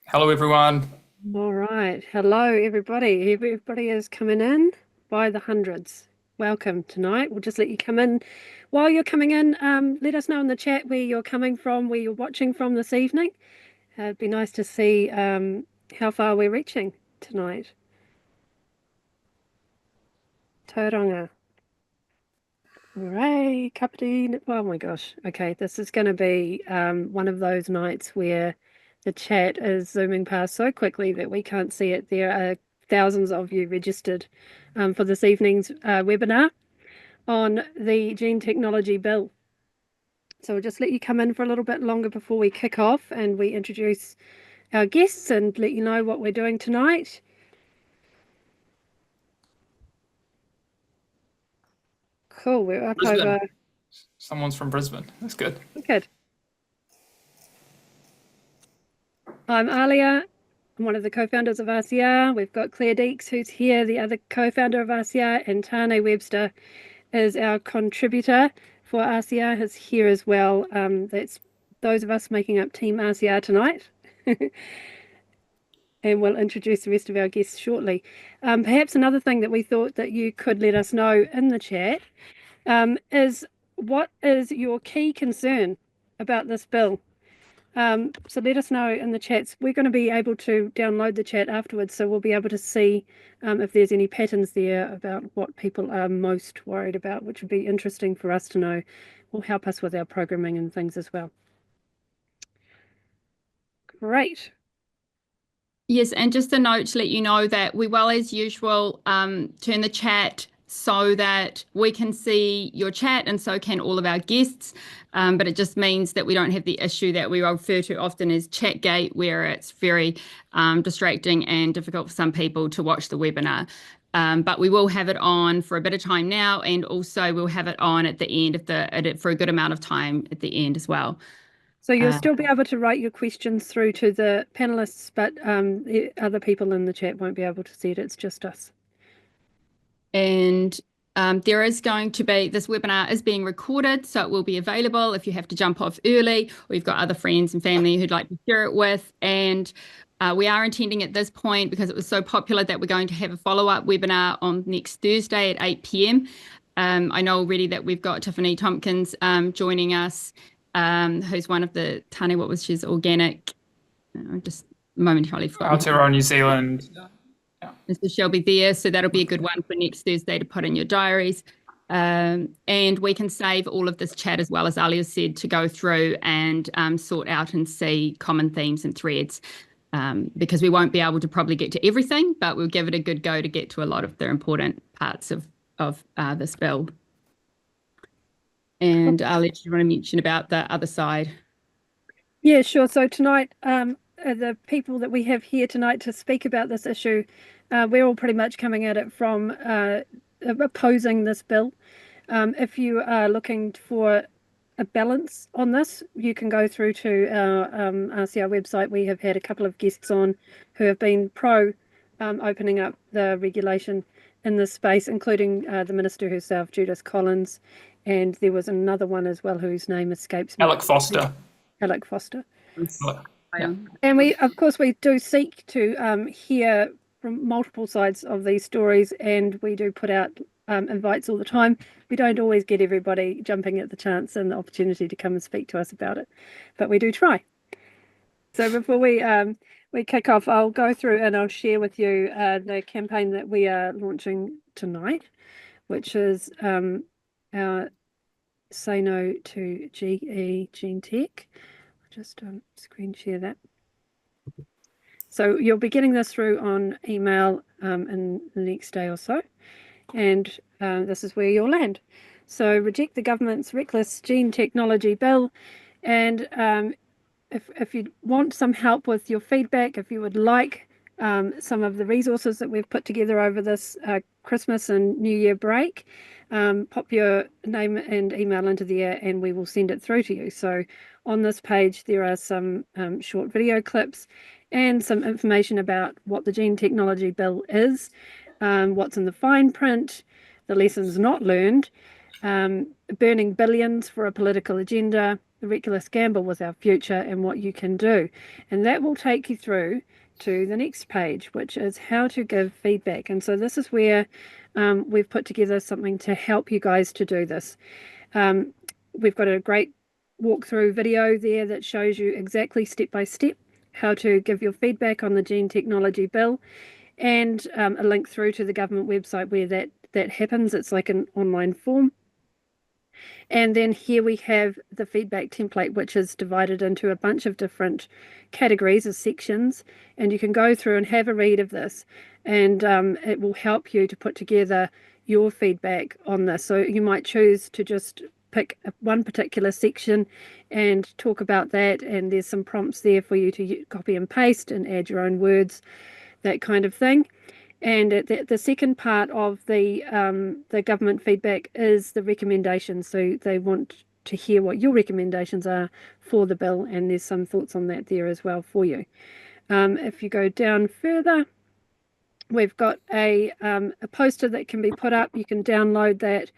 Hello, everyone. All right. Hello, everybody. Everybody is coming in by the hundreds. Welcome tonight. We'll just let you come in. While you're coming in, let us know in the chat where you're coming from, where you're watching from this evening. It'd be nice to see how far we're reaching tonight. Tauranga. Hooray, kapiti. Oh my gosh. Okay, this is going to be one of those nights where the chat is zooming past so quickly that we can't see it. There are thousands of you registered for this evening's webinar on the gene technology bill. So we'll just let you come in for a little bit longer before we kick off and we introduce our guests and let you know what we're doing tonight. Cool, we're up Brisbane. over. Someone's from Brisbane. That's good. Good. I'm Alia. I'm one of the co-founders of RCR. We've got Claire Deeks, who's here, the other co-founder of RCR, and Tane Webster is our contributor for RCR, is here as well. That's those of us making up Team RCR tonight. And we'll introduce the rest of our guests shortly. Perhaps another thing that we thought that you could let us know in the chat is what is your key concern about this bill? So let us know in the chats. We're going to be able to download the chat afterwards, so we'll be able to see if there's any patterns there about what people are most worried about, which would be interesting for us to know. Will help us with our programming and things as well. Great. Yes, and just a note to let you know that we will, as usual, turn the chat so that we can see your chat and so can all of our guests. But it just means that we don't have the issue that we refer to often as Chatgate, where it's very distracting and difficult for some people to watch the webinar. But we will have it on for a bit of time now, and also we'll have it on at the end of for a good amount of time at the end as well. So you'll still be able to write your questions through to the panelists, but the other people in the chat won't be able to see it. It's just us. And there is going to be, this webinar is being recorded, so it will be available if you have to jump off early or you've got other friends and family who'd like to share it with. And we are intending at this point, because it was so popular, that we're going to have a follow-up webinar on next Thursday at 8 p.m. I know already that we've got Tiffany Tompkins joining us, who's one of the Tane, what was she's organic, just momentarily forgotten. Aotearoa New Zealand. And so she'll be there, so that'll be a good one for next Thursday to put in your diaries. And we can save all of this chat, as well as Alia said, to go through and sort out and see common themes and threads, because we won't be able to probably get to everything, but we'll give it a good go to get to a lot of the important parts of this bill. And Alia, do you want to mention about the other side? Yeah, sure. So tonight, the people that we have here tonight to speak about this issue, we're all pretty much coming at it from opposing this bill. If you are looking for a balance on this, you can go through to our RCR website. We have had a couple of guests on who have been pro opening up the regulation in this space, including the Minister herself, Judith Collins, and there was another one as well whose name escapes me. Alec Foster. Alec Foster. Yeah. And we, of course, we do seek to hear from multiple sides of these stories, and we do put out invites all the time. We don't always get everybody jumping at the chance and the opportunity to come and speak to us about it, but we do try. So before we kick off, I'll go through and I'll share with you the campaign that we are launching tonight, which is our Say No to GE Gene Tech. Just screen share that. So you'll be getting this through on email in the next day or so, and this is where you'll land. So reject the government's reckless gene technology bill, and if you want some help with your feedback, if you would like some of the resources that we've put together over this Christmas and New Year break, pop your name and email into there and we will send it through to you. So on this page there are some short video clips and some information about what the gene technology bill is, what's in the fine print, the lessons not learned, burning billions for a political agenda, the reckless gamble with our future and what you can do. And that will take you through to the next page, which is how to give feedback. And so this is where we've put together something to help you guys to do this. We've got a great walkthrough video there that shows you exactly step by step how to give your feedback on the gene technology bill, and a link through to the government website where that happens. It's like an online form. And then here we have the feedback template, which is divided into a bunch of different categories or sections, and you can go through and have a read of this, and it will help you to put together your feedback on this. So you might choose to just pick one particular section and talk about that, and there's some prompts there for you to copy and paste and add your own words, that kind of thing. And the second part of the government feedback is the recommendations. So they want to hear what your recommendations are for the bill, and there's some thoughts on that there as well for you. If you go down further, we've got a poster that can be put up. You can download that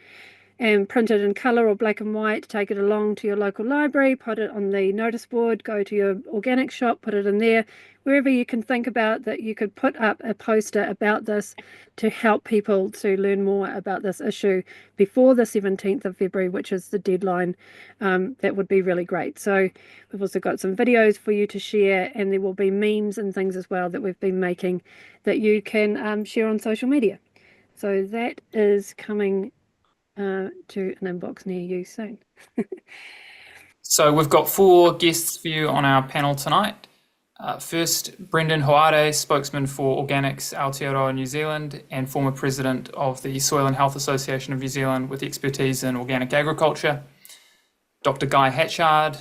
and print it in colour or black and white, take it along to your local library, put it on the notice board, go to your organic shop, put it in there, wherever you can think about that you could put up a poster about this to help people to learn more about this issue before the 17th of February, which is the deadline. That would be really great. So we've also got some videos for you to share, and there will be memes and things as well that we've been making that you can share on social media. So that is coming to an inbox near you soon. So we've got 4 guests for you on our panel tonight. First, Brendan Hoare, spokesman for Organics Aotearoa New Zealand and former president of the Soil and Health Association of New Zealand with expertise in organic agriculture. Dr. Guy Hatchard,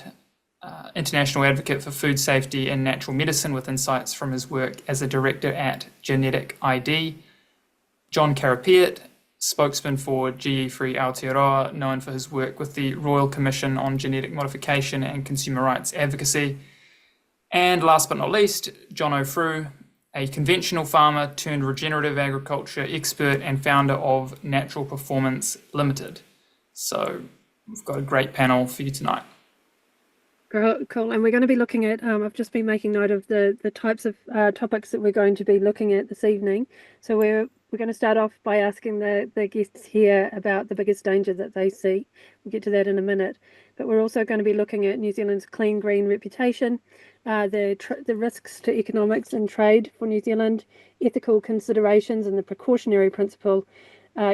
international advocate for food safety and natural medicine with insights from his work as a director at Genetic ID. Jon Carapiet, spokesman for GE Free Aotearoa, known for his work with the Royal Commission on Genetic Modification and Consumer Rights Advocacy. And last but not least, Jono Frew, a conventional farmer turned regenerative agriculture expert and founder of Natural Performance Ltd. So we've got a great panel for you tonight. Cool. And we're going to be looking at, I've just been making note of the types of topics that we're going to be looking at this evening. So we're going to start off by asking the guests here about the biggest danger that they see. We'll get to that in a minute. But we're also going to be looking at New Zealand's clean green reputation, the risks to economics and trade for New Zealand, ethical considerations and the precautionary principle,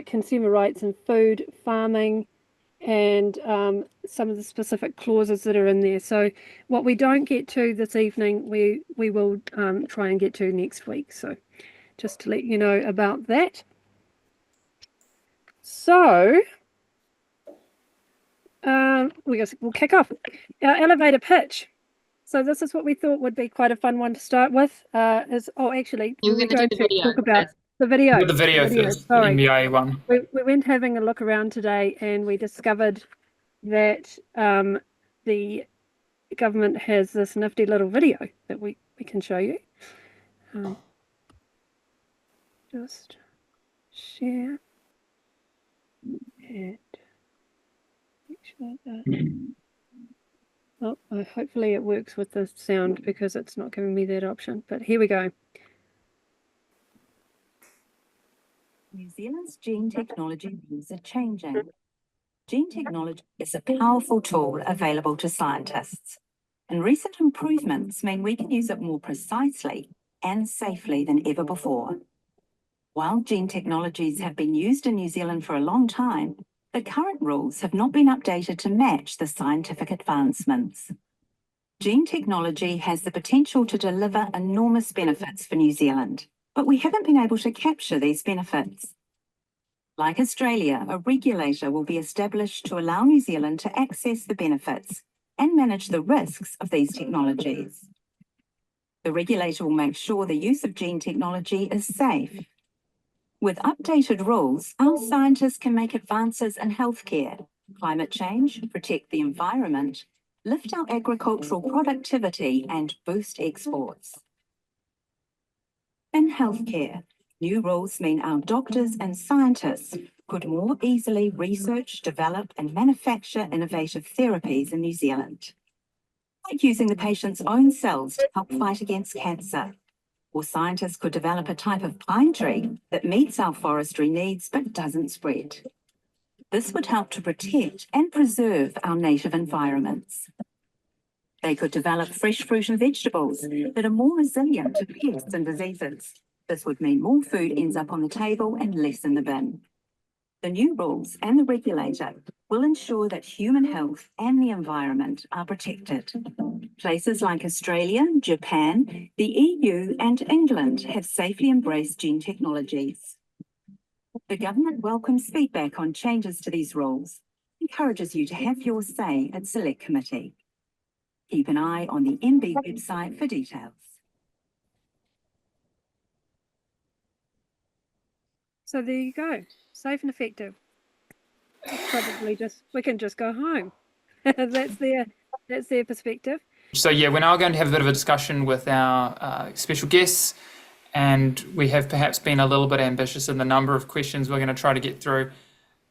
consumer rights in food, farming, and some of the specific clauses that are in there. So what we don't get to this evening, we will try and get to next week. So just to let you know about that. So we'll kick off our elevator pitch. So this is what we thought would be quite a fun one to start with. Actually, we're going to talk about the video. The video first, the sorry. NBA one. We went having a look around today, and we discovered that the government has this nifty little video that we can show you. Just share and make sure that. Oh, hopefully it works with the sound because it's not giving me that option. But here we go. New Zealand's gene technology rules are changing. Gene technology is a powerful tool available to scientists, and recent improvements mean we can use it more precisely and safely than ever before. While gene technologies have been used in New Zealand for a long time, the current rules have not been updated to match the scientific advancements. Gene technology has the potential to deliver enormous benefits for New Zealand, but we haven't been able to capture these benefits. Like Australia, a regulator will be established to allow New Zealand to access the benefits and manage the risks of these technologies. The regulator will make sure the use of gene technology is safe. With updated rules, our scientists can make advances in healthcare, climate change, protect the environment, lift our agricultural productivity, and boost exports. In healthcare, new rules mean our doctors and scientists could more easily research, develop and manufacture innovative therapies in New Zealand, like using the patient's own cells to help fight against cancer. Or scientists could develop a type of pine tree that meets our forestry needs but doesn't spread. This would help to protect and preserve our native environments. They could develop fresh fruit and vegetables that are more resilient to pests and diseases. This would mean more food ends up on the table and less in the bin. The new rules and the regulator will ensure that human health and the environment are protected. Places like Australia, Japan, the EU and England have safely embraced gene technologies. The government welcomes feedback on changes to these rules, encourages you to have your say at Select Committee. Keep an eye on the MB website for details. So there you go. Safe and effective. Probably we can just go home. That's their perspective. So yeah, we're now going to have a bit of a discussion with our special guests, and we have perhaps been a little bit ambitious in the number of questions we're going to try to get through.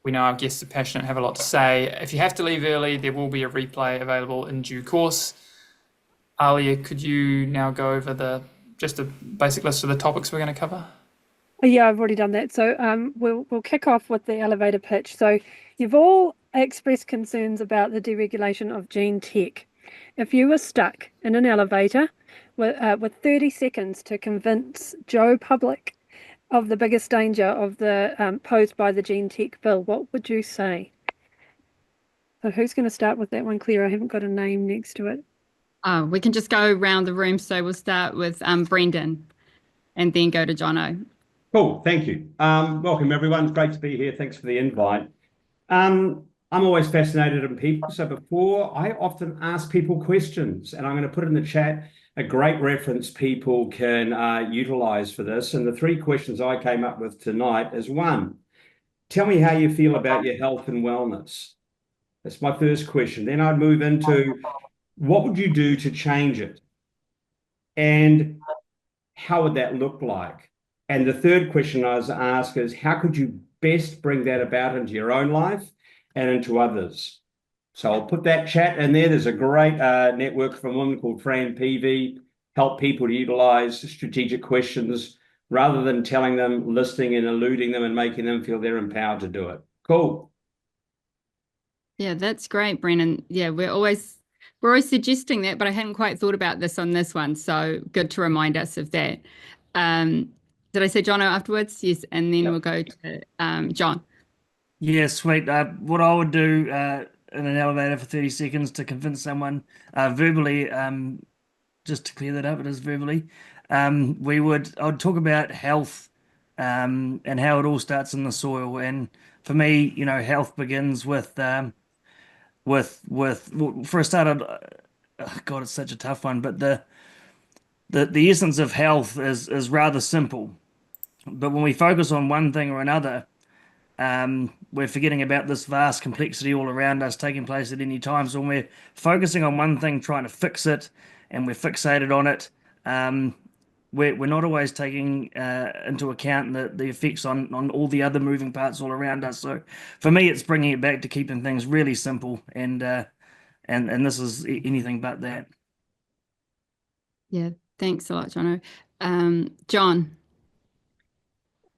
We know our guests are passionate, have a lot to say. If you have to leave early, there will be a replay available in due course. Alia, could you now go over just a basic list of the topics we're going to cover? Yeah, I've already done that. So we'll kick off with the elevator pitch. So you've all expressed concerns about the deregulation of gene tech. If you were stuck in an elevator with 30 seconds to convince Joe Public of the biggest danger of the posed by the gene tech bill, what would you say? So who's going to start with that one, Claire? I haven't got a name next to it. We can just go around the room. So we'll start with Brendan and then go to Jono. Cool, thank you. Welcome everyone, it's great to be here. Thanks for the invite. I'm always fascinated in people, so before I often ask people questions, and I'm going to put in the chat a great reference people can utilize for this. And the 3 questions I came up with tonight is 1, tell me how you feel about your health and wellness. That's my first question. Then I'd move into what would you do to change it? And how would that look like? And the third question I was asked is, how could you best bring that about into your own life and into others? So I'll put that chat in there. There's a great network from a woman called Fran Peavy, help people to utilize strategic questions rather than telling them, listing and eluding them and making them feel they're empowered to do it. Cool. Yeah, that's great, Brendan. Yeah, we're always suggesting that, but I hadn't quite thought about this on this one. So good to remind us of that. Did I say Jono afterwards? Yes, and then we'll go to John. Yeah, sweet. What I would do in an elevator for 30 seconds to convince someone verbally, just to clear that up, it is verbally. I would talk about health and how it all starts in the soil. And for me, health begins with for a start, God, it's such a tough one, but the essence of health is rather simple. But when we focus on one thing or another, we're forgetting about this vast complexity all around us taking place at any time. So when we're focusing on one thing, trying to fix it, and we're fixated on it, we're not always taking into account the effects on all the other moving parts all around us. So for me, it's bringing it back to keeping things really simple, and this is anything but that. Yeah, thanks a lot, Jono. John.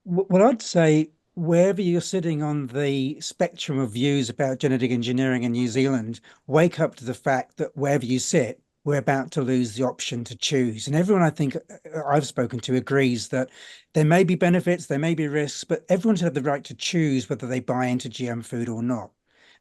Well, I'd say wherever you're sitting on the spectrum of views about genetic engineering in New Zealand, wake up to the fact that wherever you sit, we're about to lose the option to choose. And everyone I think I've spoken to agrees that there may be benefits, there may be risks, but everyone's had the right to choose whether they buy into GM food or not.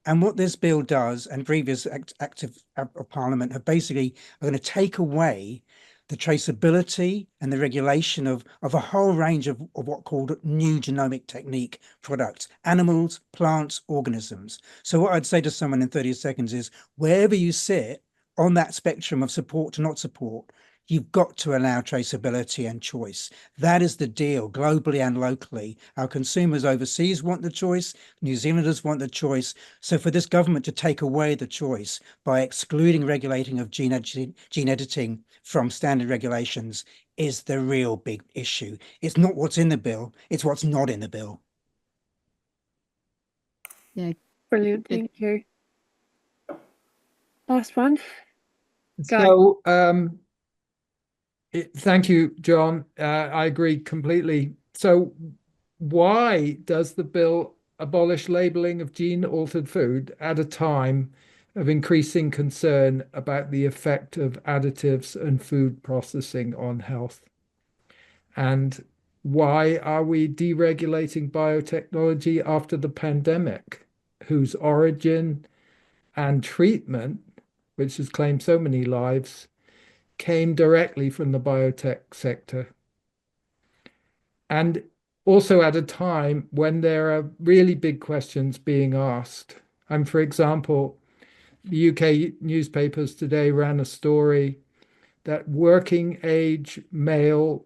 And what this bill does, and previous acts of Parliament have basically are going to take away the traceability and the regulation of a whole range of what called new genomic technique products, animals, plants, organisms. So what I'd say to someone in 30 seconds is, wherever you sit on that spectrum of support to not support, you've got to allow traceability and choice. That is the deal globally and locally. Our consumers overseas want the choice. New Zealanders want the choice. So for this government to take away the choice by excluding regulating of gene editing from standard regulations is the real big issue. It's not what's in the bill, it's what's not in the bill. Brilliant, Good. thank you. Last one. Guy. So, thank you, John. I agree completely. So, why does the bill abolish labeling of gene-altered food at a time of increasing concern about the effect of additives and food processing on health? And why are we deregulating biotechnology after the pandemic, whose origin and treatment, which has claimed so many lives, came directly from the biotech sector? And also at a time when there are really big questions being asked. For example, the UK newspapers today ran a story that working age male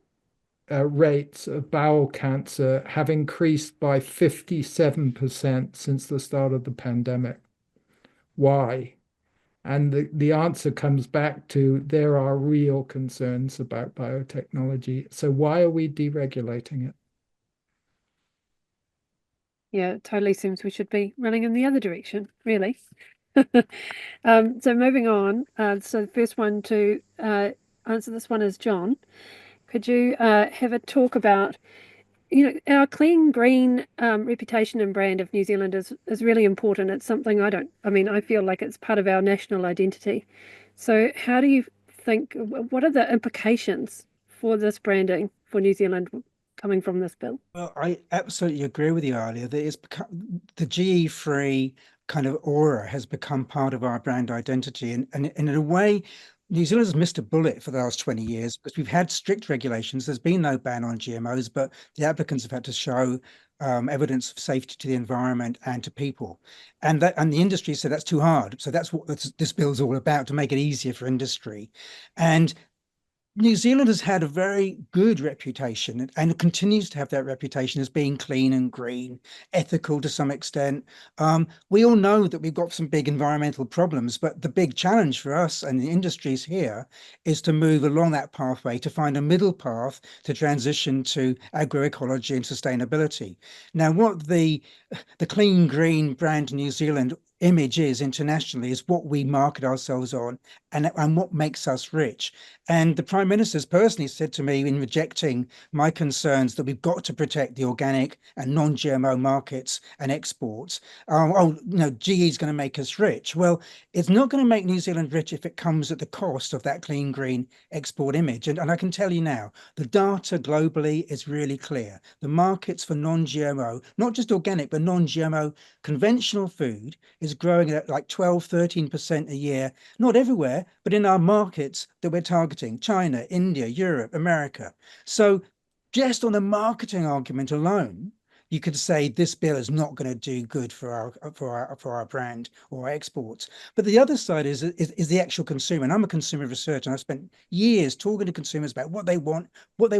rates of bowel cancer have increased by 57% since the start of the pandemic. Why? And the answer comes back to there are real concerns about biotechnology. So why are we deregulating it? Yeah, it totally seems we should be running in the other direction, really. So moving on. So the first one to answer this one is Jon. Could you have a talk about, our clean green reputation and brand of New Zealand is really important. It's something I feel like it's part of our national identity. So how do you think, what are the implications for this branding for New Zealand coming from this bill? Well, I absolutely agree with you, Alia, that it's become the GE Free kind of aura has become part of our brand identity. And in a way, New Zealand has missed a bullet for the last 20 years because we've had strict regulations. There's been no ban on GMOs, but the applicants have had to show evidence of safety to the environment and to people. And the industry said that's too hard. So that's what this bill is all about, to make it easier for industry. And New Zealand has had a very good reputation and continues to have that reputation as being clean and green, ethical to some extent. We all know that we've got some big environmental problems, but the big challenge for us and the industries here is to move along that pathway, to find a middle path to transition to agroecology and sustainability. Now, what the clean green brand New Zealand image is internationally is what we market ourselves on and what makes us rich. And the Prime Minister's personally said to me in rejecting my concerns that we've got to protect the organic and non-GMO markets and exports. GE is going to make us rich. Well, it's not going to make New Zealand rich if it comes at the cost of that clean green export image. And I can tell you now, the data globally is really clear. The markets for non-GMO, not just organic, but non-GMO conventional food is growing at like 12, 13% a year, not everywhere, but in our markets that we're targeting, China, India, Europe, America. So just on the marketing argument alone, you could say this bill is not going to do good for our brand or our exports. But the other side is the actual consumer. And I'm a consumer researcher, and I've spent years talking to consumers about what they want,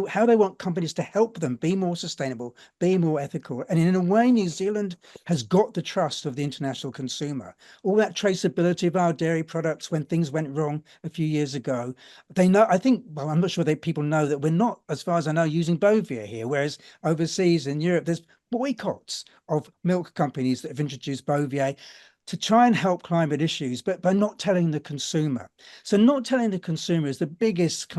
how they want companies to help them be more sustainable, be more ethical. And in a way, New Zealand has got the trust of the international consumer. All that traceability of our dairy products when things went wrong a few years ago, they know. I'm not sure people know that we're not, as far as I know, using Bovia here, whereas overseas in Europe, there's boycotts of milk companies that have introduced Bovia to try and help climate issues, but by not telling the consumer. So not telling the consumer is the biggest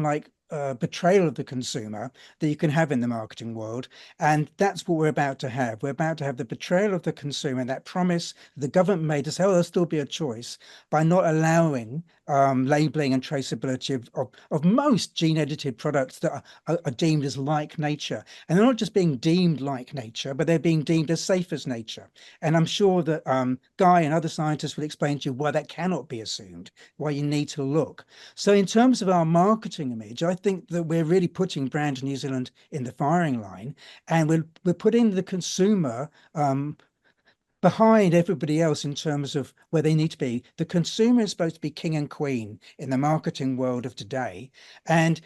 betrayal of the consumer that you can have in the marketing world. And that's what we're about to have. We're about to have the betrayal of the consumer, and that promise the government made to say, oh, there'll still be a choice, by not allowing labeling and traceability of most gene-edited products that are deemed as like nature. And they're not just being deemed like nature, but they're being deemed as safe as nature. And I'm sure that Guy and other scientists will explain to you why that cannot be assumed, why you need to look. So in terms of our marketing image, I think that we're really putting brand New Zealand in the firing line, and we're putting the consumer behind everybody else in terms of where they need to be. The consumer is supposed to be king and queen in the marketing world of today. And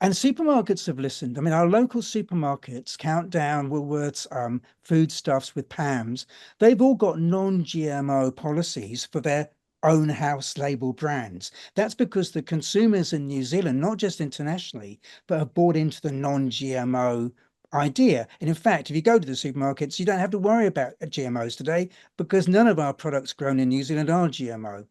supermarkets have listened. I mean, our local supermarkets, Countdown, Woolworths, Foodstuffs with Pam's, they've all got non-GMO policies for their own house label brands. That's because the consumers in New Zealand, not just internationally, but have bought into the non-GMO idea. And in fact, if you go to the supermarkets, you don't have to worry about GMOs today because none of our products grown in New Zealand are GMO.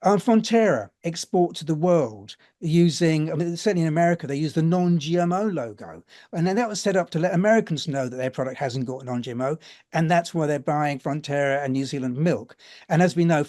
Fonterra export to the world using, I mean, certainly in America, they use the non-GMO logo. And then that was set up to let Americans know that their product hasn't got non-GMO. And that's why they're buying Fonterra and New Zealand milk. And as we know,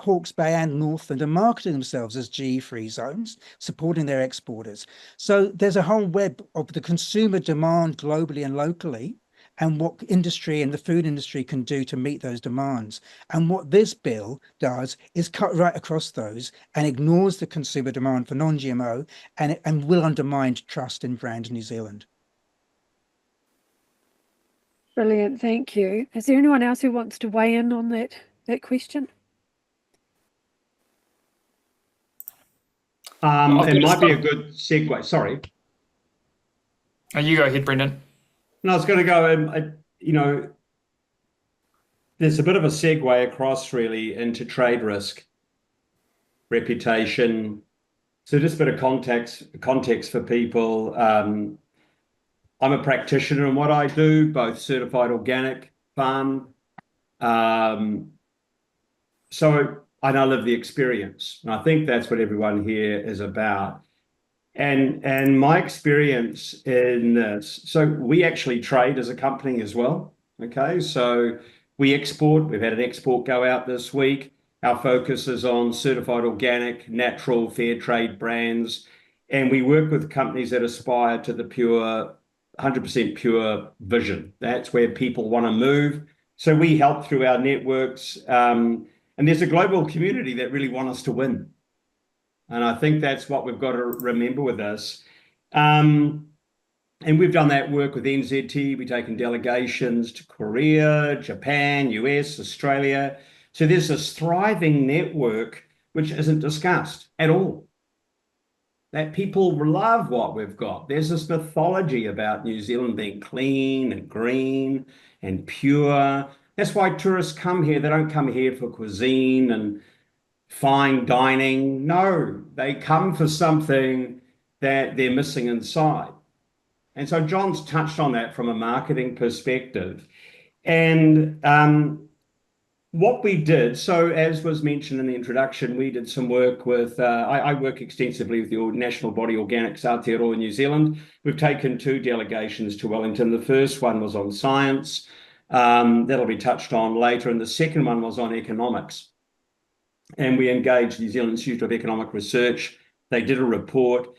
Hawke's Bay and Northland are marketing themselves as GE Free zones, supporting their exporters. So there's a whole web of the consumer demand globally and locally, and what industry and the food industry can do to meet those demands. And what this bill does is cut right across those and ignores the consumer demand for non-GMO and will undermine trust in brand New Zealand. Brilliant, thank you. Is there anyone else who wants to weigh in on that question? It might be a good segue. Sorry. Oh, you go ahead, Brendan. No, I was going to go, you know, there's a bit of a segue across really into trade risk, reputation. So just a bit of context for people. I'm a practitioner in what I do, both certified organic farm. So I live the experience. And I think that's what everyone here is about. And my experience in this, so we actually trade as a company as well. Okay, so we export. We've had an export go out this week. Our focus is on certified organic, natural, fair trade brands. And we work with companies that aspire to the pure, 100% pure vision. That's where people want to move. So we help through our networks. And there's a global community that really want us to win. And I think that's what we've got to remember with this. And we've done that work with NZT. We've taken delegations to Korea, Japan, US, Australia. So there's this thriving network which isn't discussed at all. That people love what we've got. There's this mythology about New Zealand being clean and green and pure. That's why tourists come here. They don't come here for cuisine and fine dining. No, they come for something that they're missing inside. And so Jon's touched on that from a marketing perspective. And what we did, so as was mentioned in the introduction, we did some work with, I work extensively with the national body Organics Aotearoa New Zealand. We've taken 2 delegations to Wellington. The first one was on science. That'll be touched on later. And the second one was on economics. And we engaged New Zealand Institute of Economic Research. They did a report.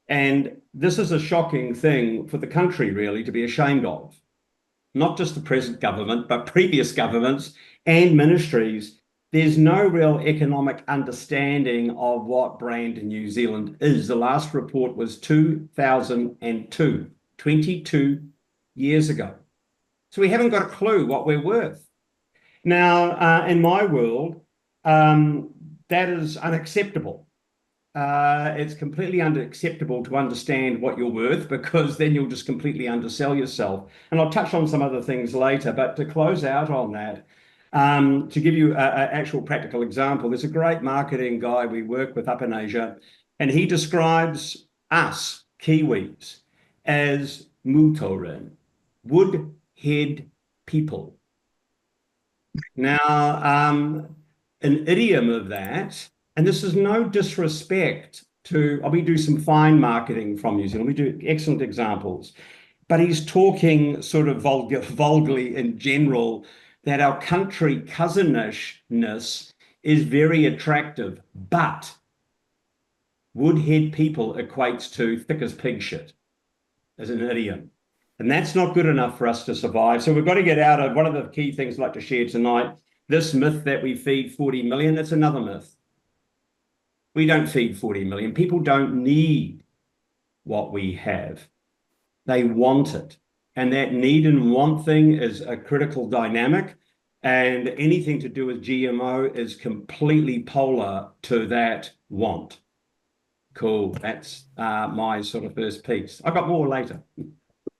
And this is a shocking thing for the country, really, to be ashamed of. Not just the present government, but previous governments and ministries. There's no real economic understanding of what brand in New Zealand is. The last report was 2002, 22 years ago. So we haven't got a clue what we're worth. Now, in my world, that is unacceptable. It's completely unacceptable to understand what you're worth, because then you'll just completely undersell yourself. And I'll touch on some other things later, but to close out on that, to give you an actual practical example, there's a great marketing guy we work with up in Asia, and he describes us, Kiwis, as mutorin, wood-head people. Now, an idiom of that, and this is no disrespect to, we do some fine marketing from New Zealand, we do excellent examples, but he's talking sort of vulgarly in general that our country cousinishness is very attractive, but woodhead people equates to thick as pig shit as an idiom. And that's not good enough for us to survive. So we've got to get out of, one of the key things I'd like to share tonight, this myth that we feed 40 million, it's another myth. We don't feed 40 million. People don't need what we have. They want it. And that need and want thing is a critical dynamic. And anything to do with GMO is completely polar to that want. Cool. That's my sort of first piece. I've got more later.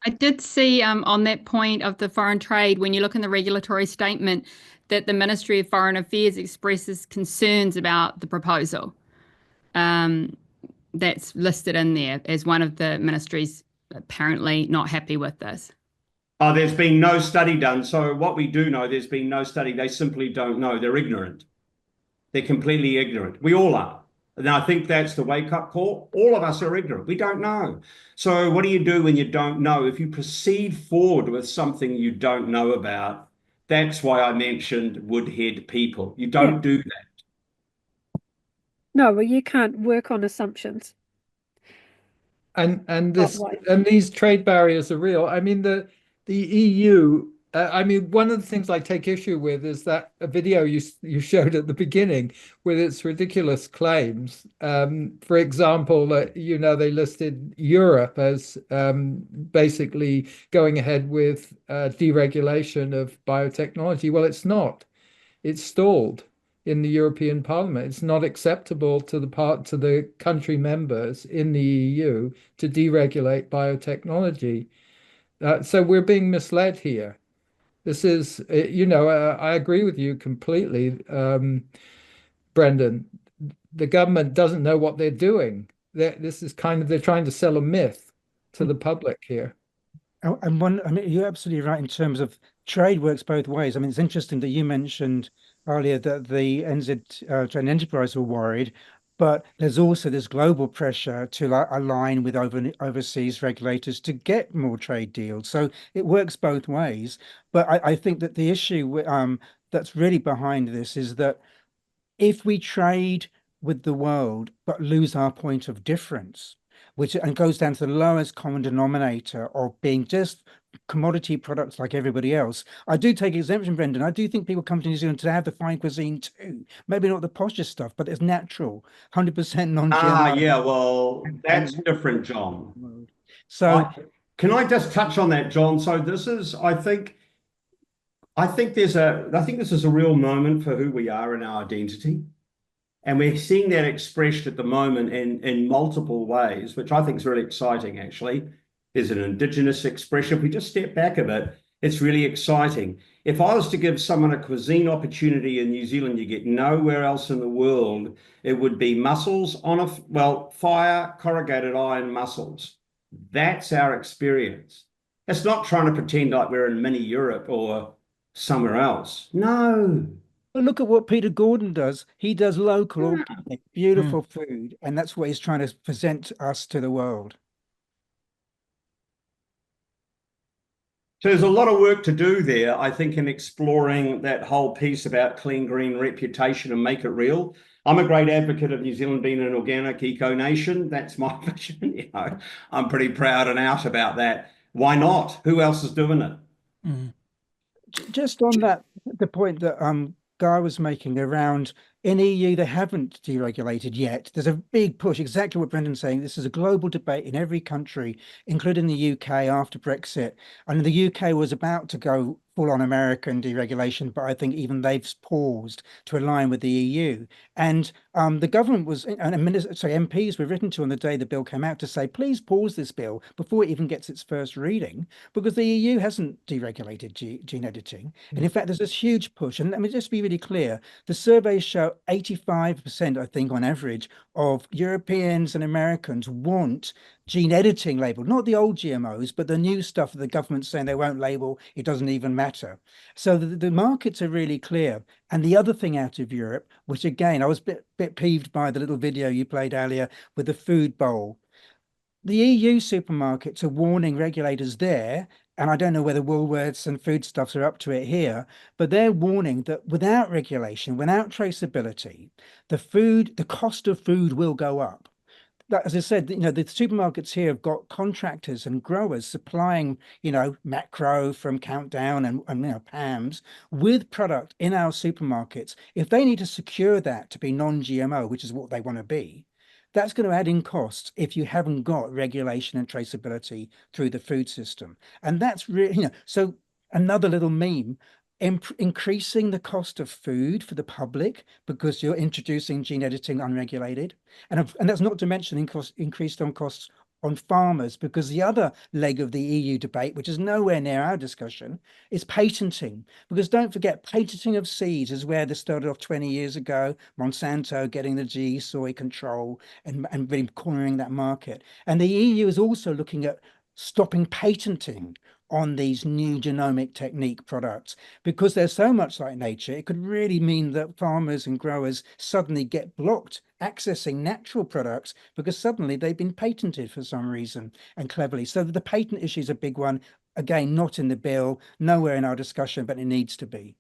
I did see on that point of the foreign trade, when you look in the regulatory statement, that the Ministry of Foreign Affairs expresses concerns about the proposal. That's listed in there as one of the ministries apparently not happy with this. Oh, there's been no study done. So what we do know, there's been no study. They simply don't know. They're ignorant. They're completely ignorant. We all are. And I think that's the wake-up call. All of us are ignorant. We don't know. So what do you do when you don't know? If you proceed forward with something you don't know about, that's why I mentioned woodhead people. You don't do that. No, well, you can't work on assumptions. And Not this wise. and these trade barriers are real. I mean, the EU. I mean, one of the things I take issue with is that a video you showed at the beginning with its ridiculous claims. For example, they listed Europe as basically going ahead with deregulation of biotechnology. Well, it's not. It's stalled in the European Parliament. It's not acceptable to the country members in the EU to deregulate biotechnology. So we're being misled here. This is, I agree with you completely, Brendan. The government doesn't know what they're doing. They're trying to sell a myth to the public here. And I mean, you're absolutely right in terms of trade works both ways. I mean, it's interesting that you mentioned earlier that the NZ Trade Enterprise were worried, but there's also this global pressure to align with overseas regulators to get more trade deals. So it works both ways. But I think that the issue that's really behind this is that if we trade with the world but lose our point of difference, which and goes down to the lowest common denominator of being just commodity products like everybody else. I do take exemption, Brendan. I do think people come to New Zealand to have the fine cuisine too. Maybe not the poshest stuff, but it's natural, 100% non-GMO. Yeah, well, that's different, John. So can I just touch on that, John? So this is, I think this is a real moment for who we are in our identity. And we're seeing that expressed at the moment in multiple ways, which I think is really exciting, actually. There's an Indigenous expression. If we just step back a bit, it's really exciting. If I was to give someone a cuisine opportunity in New Zealand you get nowhere else in the world, it would be mussels on fire, corrugated iron mussels. That's our experience. It's not trying to pretend like we're in mini Europe or somewhere else. No. But look at what Peter Gordon does. He does local, organic, beautiful food, and that's what he's trying to present us to the world. So there's a lot of work to do there, I think, in exploring that whole piece about clean green reputation and make it real. I'm a great advocate of New Zealand being an organic eco nation. That's my vision. I'm pretty proud and out about that. Why not? Who else is doing it? Just on that, the point that Guy was making around in EU, they haven't deregulated yet. There's a big push, exactly what Brendan's saying. This is a global debate in every country, including the UK after Brexit. And the UK was about to go full-on American deregulation, but I think even they've paused to align with the EU. And the government was, MPs were written to on the day the bill came out to say, please pause this bill before it even gets its first reading, because the EU hasn't deregulated gene editing. And in fact, there's this huge push. And let me just be really clear. The surveys show 85%, I think, on average, of Europeans and Americans want gene editing labeled, not the old GMOs, but the new stuff that the government's saying they won't label, it doesn't even matter. So the markets are really clear. And the other thing out of Europe, which again, I was a bit peeved by the little video you played earlier with the food bowl. The EU supermarkets are warning regulators there, and I don't know whether Woolworths and Foodstuffs are up to it here, but they're warning that without regulation, without traceability, the cost of food will go up. As I said, the supermarkets here have got contractors and growers supplying, macro from Countdown and Pam's with product in our supermarkets. If they need to secure that to be non-GMO, which is what they want to be, that's going to add in costs if you haven't got regulation and traceability through the food system. And that's really, so another little meme, increasing the cost of food for the public because you're introducing gene editing unregulated. And that's not to mention increased on costs on farmers, because the other leg of the EU debate, which is nowhere near our discussion, is patenting. Because don't forget, patenting of seeds is where this started off 20 years ago, Monsanto getting the GE soy control and really cornering that market. And the EU is also looking at stopping patenting on these new genomic technique products, because they're so much like nature. It could really mean that farmers and growers suddenly get blocked accessing natural products because suddenly they've been patented for some reason and cleverly. So the patent issue is a big one. Again, not in the bill, nowhere in our discussion, but it needs to be.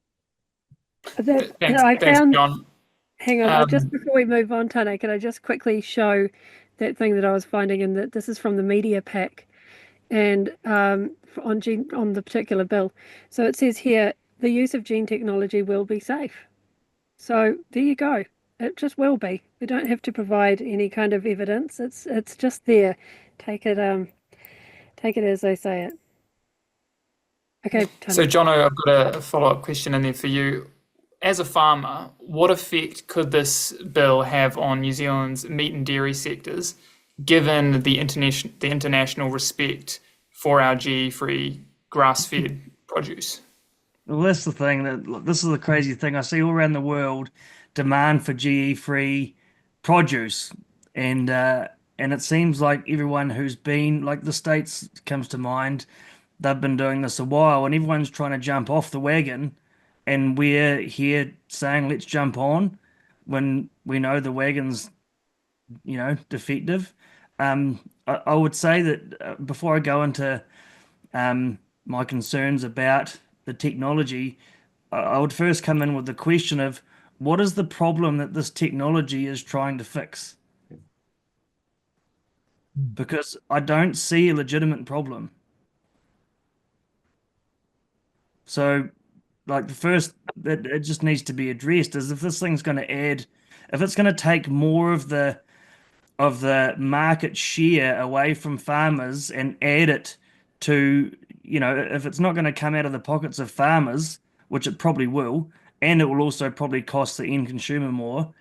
That, Thanks, I thanks, found, John. hang on, just before we move on, Tane, can I just quickly show that thing that I was finding, and that this is from the media pack, and on the particular bill. So it says here, the use of gene technology will be safe. So there you go. It just will be. We don't have to provide any kind of evidence. It's just there. Take it as they say it. Okay, Tane. So, Jono, I've got a follow-up question in there for you. As a farmer, what effect could this bill have on New Zealand's meat and dairy sectors, given the international respect for our GE-free grass-fed produce? Well, that's the thing. That this is the crazy thing I see all around the world: demand for GE-free produce, and it seems like everyone who's been, like the States comes to mind, they've been doing this a while, and everyone's trying to jump off the wagon, and we're here saying let's jump on when we know the wagon's defective. I would say that before I go into my concerns about the technology, I would first come in with the question of what is the problem that this technology is trying to fix? Because I don't see a legitimate problem. So, like, the first that it just needs to be addressed is if this thing's going to add, if it's going to take more of the market share away from farmers and add it to, if it's not going to come out of the pockets of farmers, which it probably will, and it will also probably cost the end consumer more,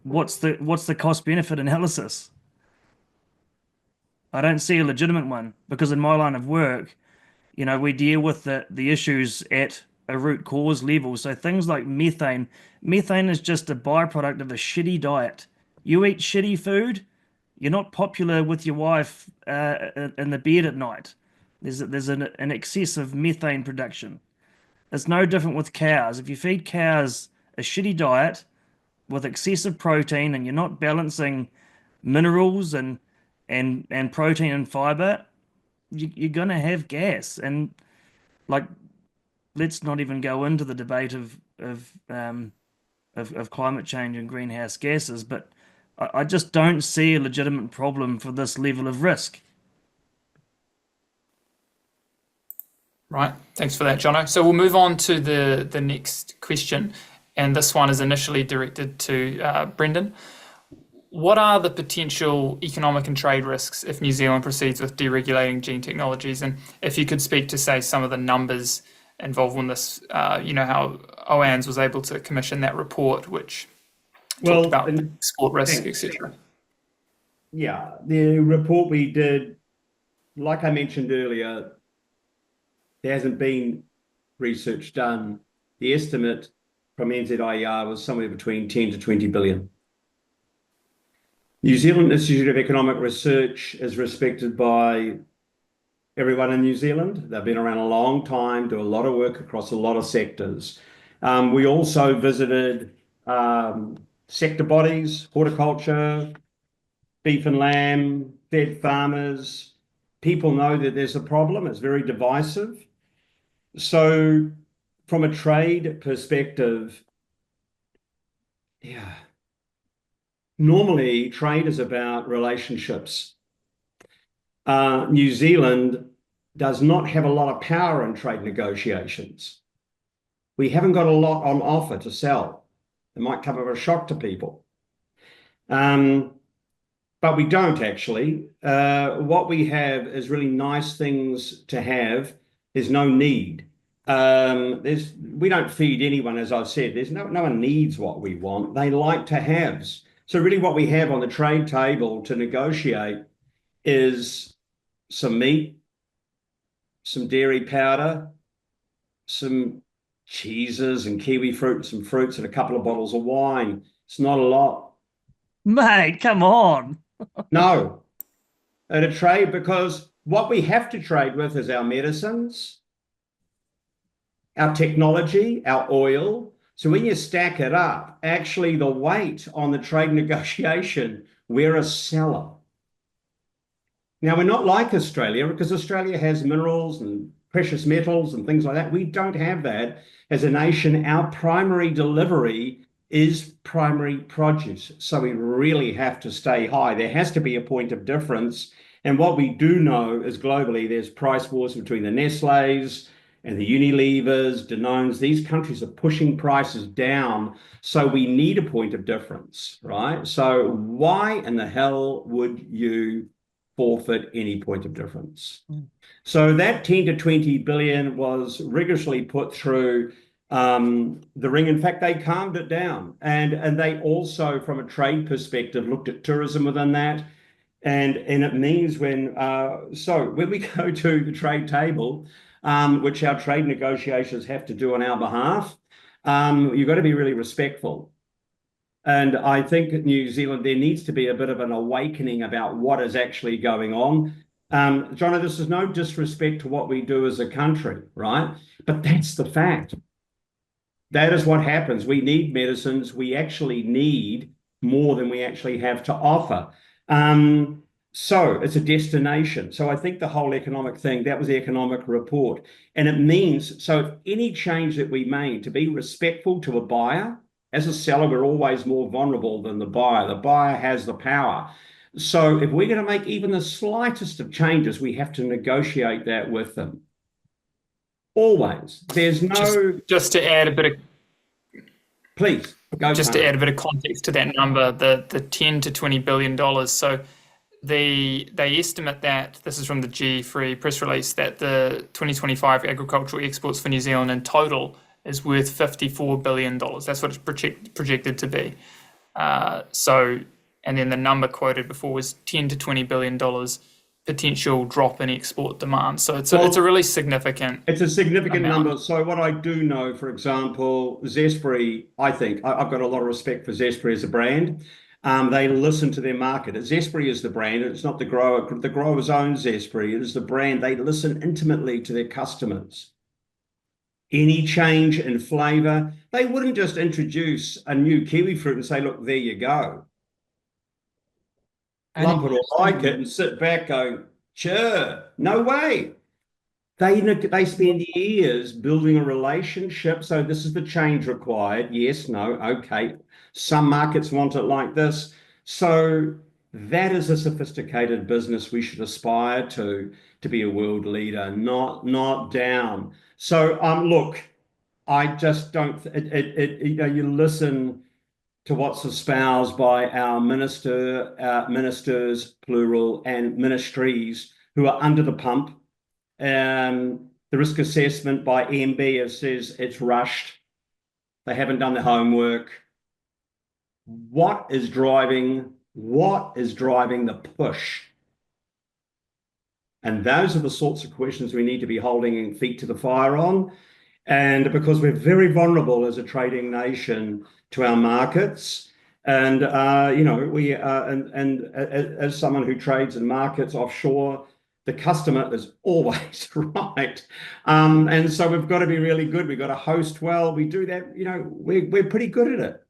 what's the cost benefit analysis? I don't see a legitimate one, because in my line of work, we deal with the issues at a root cause level. So things like methane. Methane is just a byproduct of a shitty diet. You eat shitty food, you're not popular with your wife in the bed at night. There's an excess of methane production. It's no different with cows. If you feed cows a shitty diet with excessive protein and you're not balancing minerals and protein and fiber, you're going to have gas. And like, let's not even go into the debate of climate change and greenhouse gases, but I just don't see a legitimate problem for this level of risk. Right, thanks for that, Jono. So we'll move on to the next question, and this one is initially directed to Brendan. What are the potential economic and trade risks if New Zealand proceeds with deregulating gene technologies? And if you could speak to, say, some of the numbers involved in this, how OANZ was able to commission that report, which talked about export risk, etc. Yeah, the report we did, like I mentioned earlier, there hasn't been research done. The estimate from NZIER was somewhere between 10 to 20 billion. New Zealand Institute of Economic Research is respected by everyone in New Zealand. They've been around a long time, do a lot of work across a lot of sectors. We also visited sector bodies, horticulture, beef and lamb, fed farmers. People know that there's a problem. It's very divisive. So from a trade perspective, normally trade is about relationships. New Zealand does not have a lot of power in trade negotiations. We haven't got a lot on offer to sell. It might come as a shock to people. But we don't actually. What we have is really nice things to have. There's no need. We don't feed anyone, as I've said. There's no one needs what we want. They like to haves. So really what we have on the trade table to negotiate is some meat, some dairy powder, some cheeses and kiwi fruit, some fruits, and a couple of bottles of wine. It's not a lot. Mate, come on. No, at a trade, because what we have to trade with is our medicines, our technology, our oil. So when you stack it up, actually the weight on the trade negotiation, we're a seller. Now, we're not like Australia, because Australia has minerals and precious metals and things like that. We don't have that as a nation. Our primary delivery is primary produce. So we really have to stay high. There has to be a point of difference. And what we do know is globally, there's price wars between the Nestle's and the Unilevers, Danones. These countries are pushing prices down. So we need a point of difference, right? So why in the hell would you forfeit any point of difference? So that 10 to 20 billion was rigorously put through the ring. In fact, they calmed it down. And they also, from a trade perspective, looked at tourism within that. And it means when we go to the trade table, which our trade negotiations have to do on our behalf, you've got to be really respectful. And I think in New Zealand, there needs to be a bit of an awakening about what is actually going on. Jono, this is no disrespect to what we do as a country, right? But that's the fact. That is what happens. We need medicines. We actually need more than we actually have to offer. So it's a destination. So I think the whole economic thing, that was the economic report. And it means, so if any change that we made, to be respectful to a buyer, as a seller, we're always more vulnerable than the buyer. The buyer has the power. So if we're going to make even the slightest of changes, we have to negotiate that with them. Always. There's no... Just to add a bit of... Please, go. Just to add a bit of context to that number, the $10 to $20 billion. So they estimate that, this is from the GE Free press release, that the 2025 agricultural exports for New Zealand in total is worth $54 billion. That's what it's projected to be. And then the number quoted before was $10 to $20 billion potential drop in export demand. So it's a really significant. It's a significant amount. number. So what I do know, for example, Zespri, I think I've got a lot of respect for Zespri as a brand. They listen to their market. Zespri is the brand. It's not the grower. The growers own Zespri. It is the brand. They listen intimately to their customers. Any change in flavour, they wouldn't just introduce a new kiwi fruit and say, look, there you go. Lump it or like it and sit back going, sure, no way. They spend years building a relationship. So this is the change required. Yes, no, okay. Some markets want it like this. So that is a sophisticated business we should aspire to be a world leader, not down. So look, I just don't. You listen to what's espoused by our ministers, plural, and ministries who are under the pump. The risk assessment by MB says it's rushed. They haven't done their homework. What is driving the push? And those are the sorts of questions we need to be holding feet to the fire on. And because we're very vulnerable as a trading nation to our markets, and as someone who trades in markets offshore, the customer is always right. And so we've got to be really good. We've got to host well. We do that. We're pretty good at it.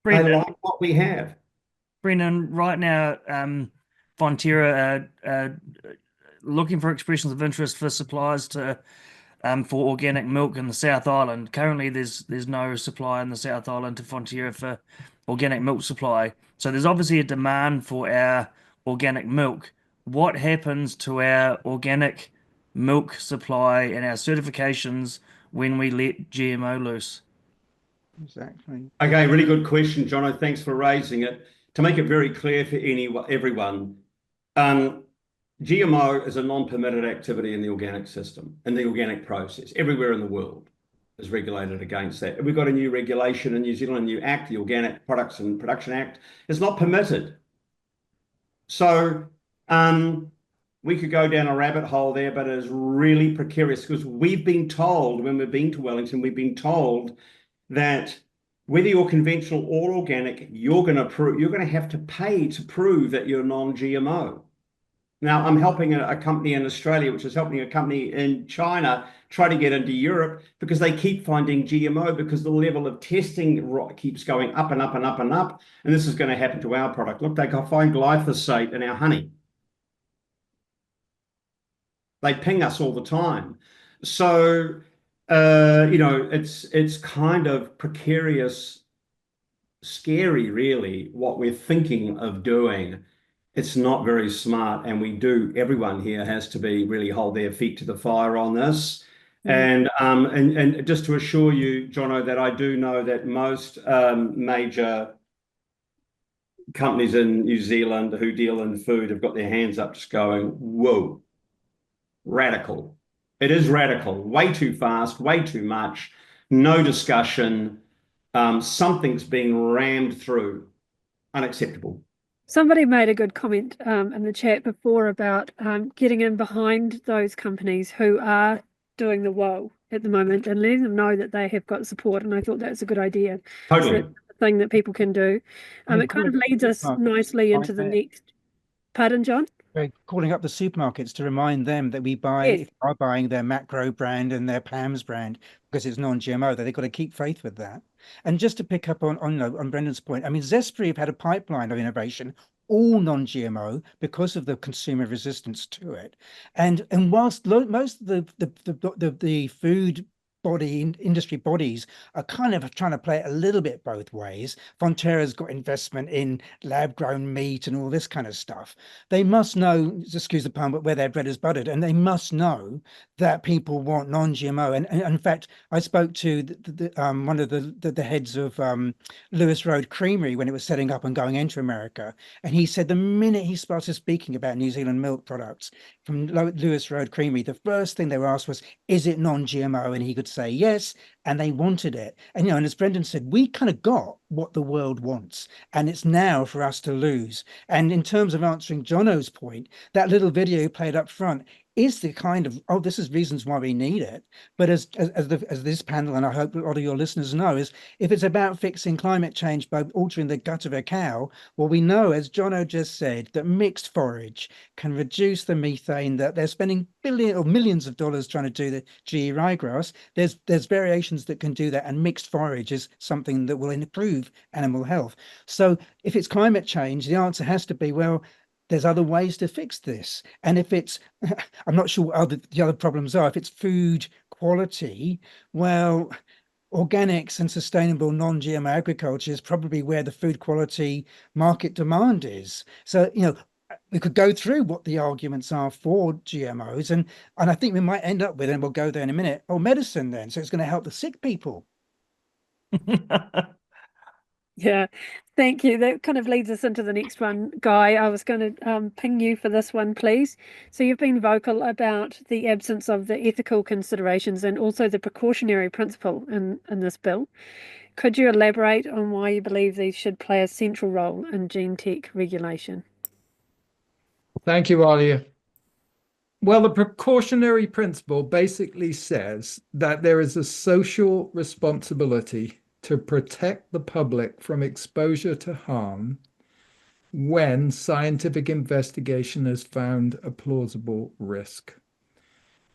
Brendan, I like what we have. Brendan, right now, Fonterra are looking for expressions of interest for suppliers for organic milk in the South Island. Currently, there's no supply in the South Island to Fonterra for organic milk supply. So there's obviously a demand for our organic milk. What happens to our organic milk supply and our certifications when we let GMO loose? Exactly. Okay, really good question, Jono. Thanks for raising it. To make it very clear for everyone, GMO is a non-permitted activity in the organic system, in the organic process. Everywhere in the world is regulated against that. We've got a new regulation in New Zealand, a new act, the Organic Products and Production Act. It's not permitted. So we could go down a rabbit hole there, but it is really precarious because we've been told, when we've been to Wellington, we've been told that whether you're conventional or organic, you're going to have to pay to prove that you're non-GMO. Now, I'm helping a company in Australia, which is helping a company in China try to get into Europe because they keep finding GMO because the level of testing keeps going up and up and up and up. And this is going to happen to our product. Look, they can find glyphosate in our honey. They ping us all the time. So, it's kind of precarious, scary, really, what we're thinking of doing. It's not very smart, and everyone here has to really hold their feet to the fire on this. And just to assure you, Jono, that I do know that most major companies in New Zealand who deal in food have got their hands up just going, whoa, radical. It is radical, way too fast, way too much, no discussion. Something's being rammed through, unacceptable. Somebody made a good comment in the chat before about getting in behind those companies who are doing the woe at the moment and letting them know that they have got support. And I thought that's a good idea. Totally. So that's a thing that people can do. It kind of leads us nicely into the next. Pardon, John? Calling up the supermarkets to remind them that we are buying their Macro brand and their Pam's brand because it's non-GMO, that they've got to keep faith with that. And just to pick up on Brendan's point, I mean, Zespri have had a pipeline of innovation, all non-GMO, because of the consumer resistance to it. And whilst most of the food industry bodies are kind of trying to play it a little bit both ways. Fonterra's got investment in lab-grown meat and all this kind of stuff. They must know, excuse the pun, but where their bread is buttered, and they must know that people want non-GMO. And in fact, I spoke to one of the heads of Lewis Road Creamery when it was setting up and going into America, and he said the minute he started speaking about New Zealand milk products from Lewis Road Creamery, the first thing they were asked was, is it non-GMO? And he could say yes, and they wanted it. And and as Brendan said, we kind of got what the world wants, and it's now for us to lose. And in terms of answering Jono's point, that little video played up front is the kind of, this is reasons why we need it. But as this panel, and I hope a lot of your listeners know, is if it's about fixing climate change by altering the gut of a cow, well, we know, as Jono just said, that mixed forage can reduce the methane, that they're spending billions or millions of dollars trying to do the GE ryegrass. There's variations that can do that, and mixed forage is something that will improve animal health. So if it's climate change, the answer has to be, well, there's other ways to fix this. And if it's, I'm not sure what the other problems are. If it's food quality, well, organics and sustainable non-GMO agriculture is probably where the food quality market demand is. So, we could go through what the arguments are for GMOs, and I think we might end up with, and we'll go there in a minute, medicine then. So it's going to help the sick people. Yeah, thank you. That kind of leads us into the next one, Guy. I was going to ping you for this one, please. So you've been vocal about the absence of the ethical considerations and also the precautionary principle in this bill. Could you elaborate on why you believe these should play a central role in gene tech regulation? Thank you, Alia. Well, the precautionary principle basically says that there is a social responsibility to protect the public from exposure to harm when scientific investigation has found a plausible risk.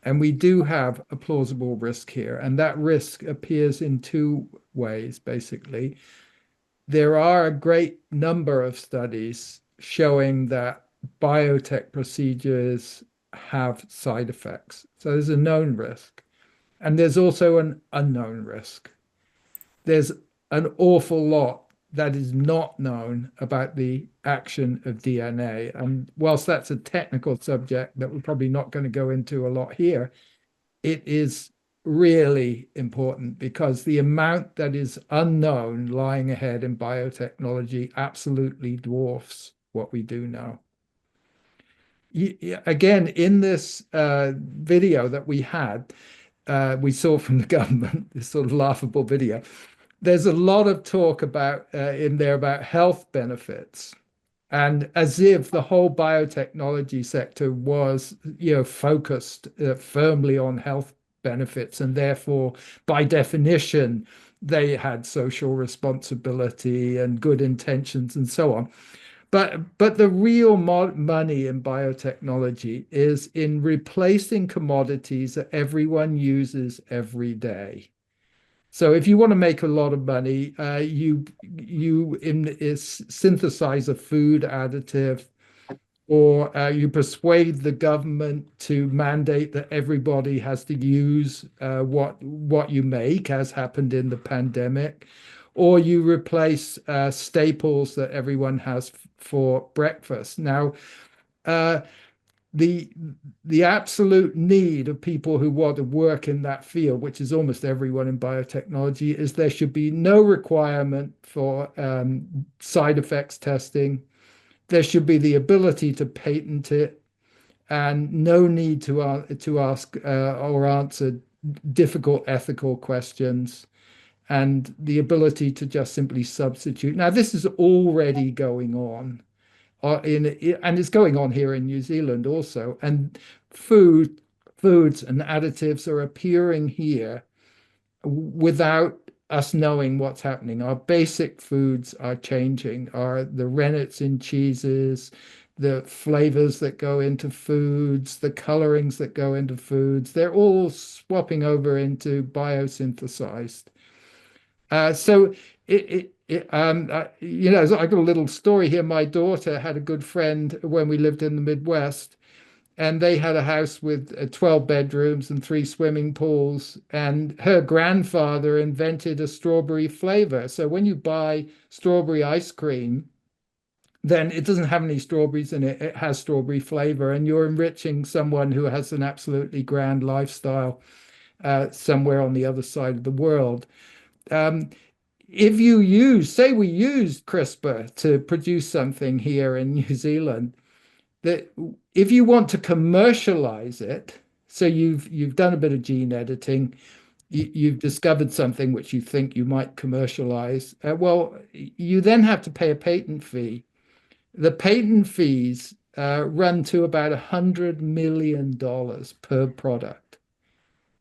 And we do have a plausible risk here, and that risk appears in two ways, basically. There are a great number of studies showing that biotech procedures have side effects. So there's a known risk, and there's also an unknown risk. There's an awful lot that is not known about the action of DNA. And whilst that's a technical subject that we're probably not going to go into a lot here, it is really important because the amount that is unknown lying ahead in biotechnology absolutely dwarfs what we do know. Again, in this video that we had, we saw from the government, this sort of laughable video, there's a lot of talk about in there about health benefits, and as if the whole biotechnology sector was, focused firmly on health benefits, and therefore, by definition, they had social responsibility and good intentions and so on. But the real money in biotechnology is in replacing commodities that everyone uses every day. So if you want to make a lot of money, synthesize a food additive, or you persuade the government to mandate that everybody has to use what you make, as happened in the pandemic, or you replace staples that everyone has for breakfast. Now, the absolute need of people who want to work in that field, which is almost everyone in biotechnology, is there should be no requirement for side effects testing. There should be the ability to patent it, and no need to ask or answer difficult ethical questions, and the ability to just simply substitute. Now, this is already going on. And it's going on here in New Zealand also. And foods and additives are appearing here without us knowing what's happening. Our basic foods are changing, are the rennets in cheeses, the flavors that go into foods, the colorings that go into foods. They're all swapping over into biosynthesized. So you know, I got a little story here. My daughter had a good friend when we lived in the Midwest, and they had a house with 12 bedrooms and 3 swimming pools. And her grandfather invented a strawberry flavor. So when you buy strawberry ice cream, then it doesn't have any strawberries in it. It has strawberry flavor, and you're enriching someone who has an absolutely grand lifestyle somewhere on the other side of the world. If you say we used CRISPR to produce something here in New Zealand, that if you want to commercialize it, so you've done a bit of gene editing, you've discovered something which you think you might commercialize, well, you then have to pay a patent fee. The patent fees run to about $100 million per product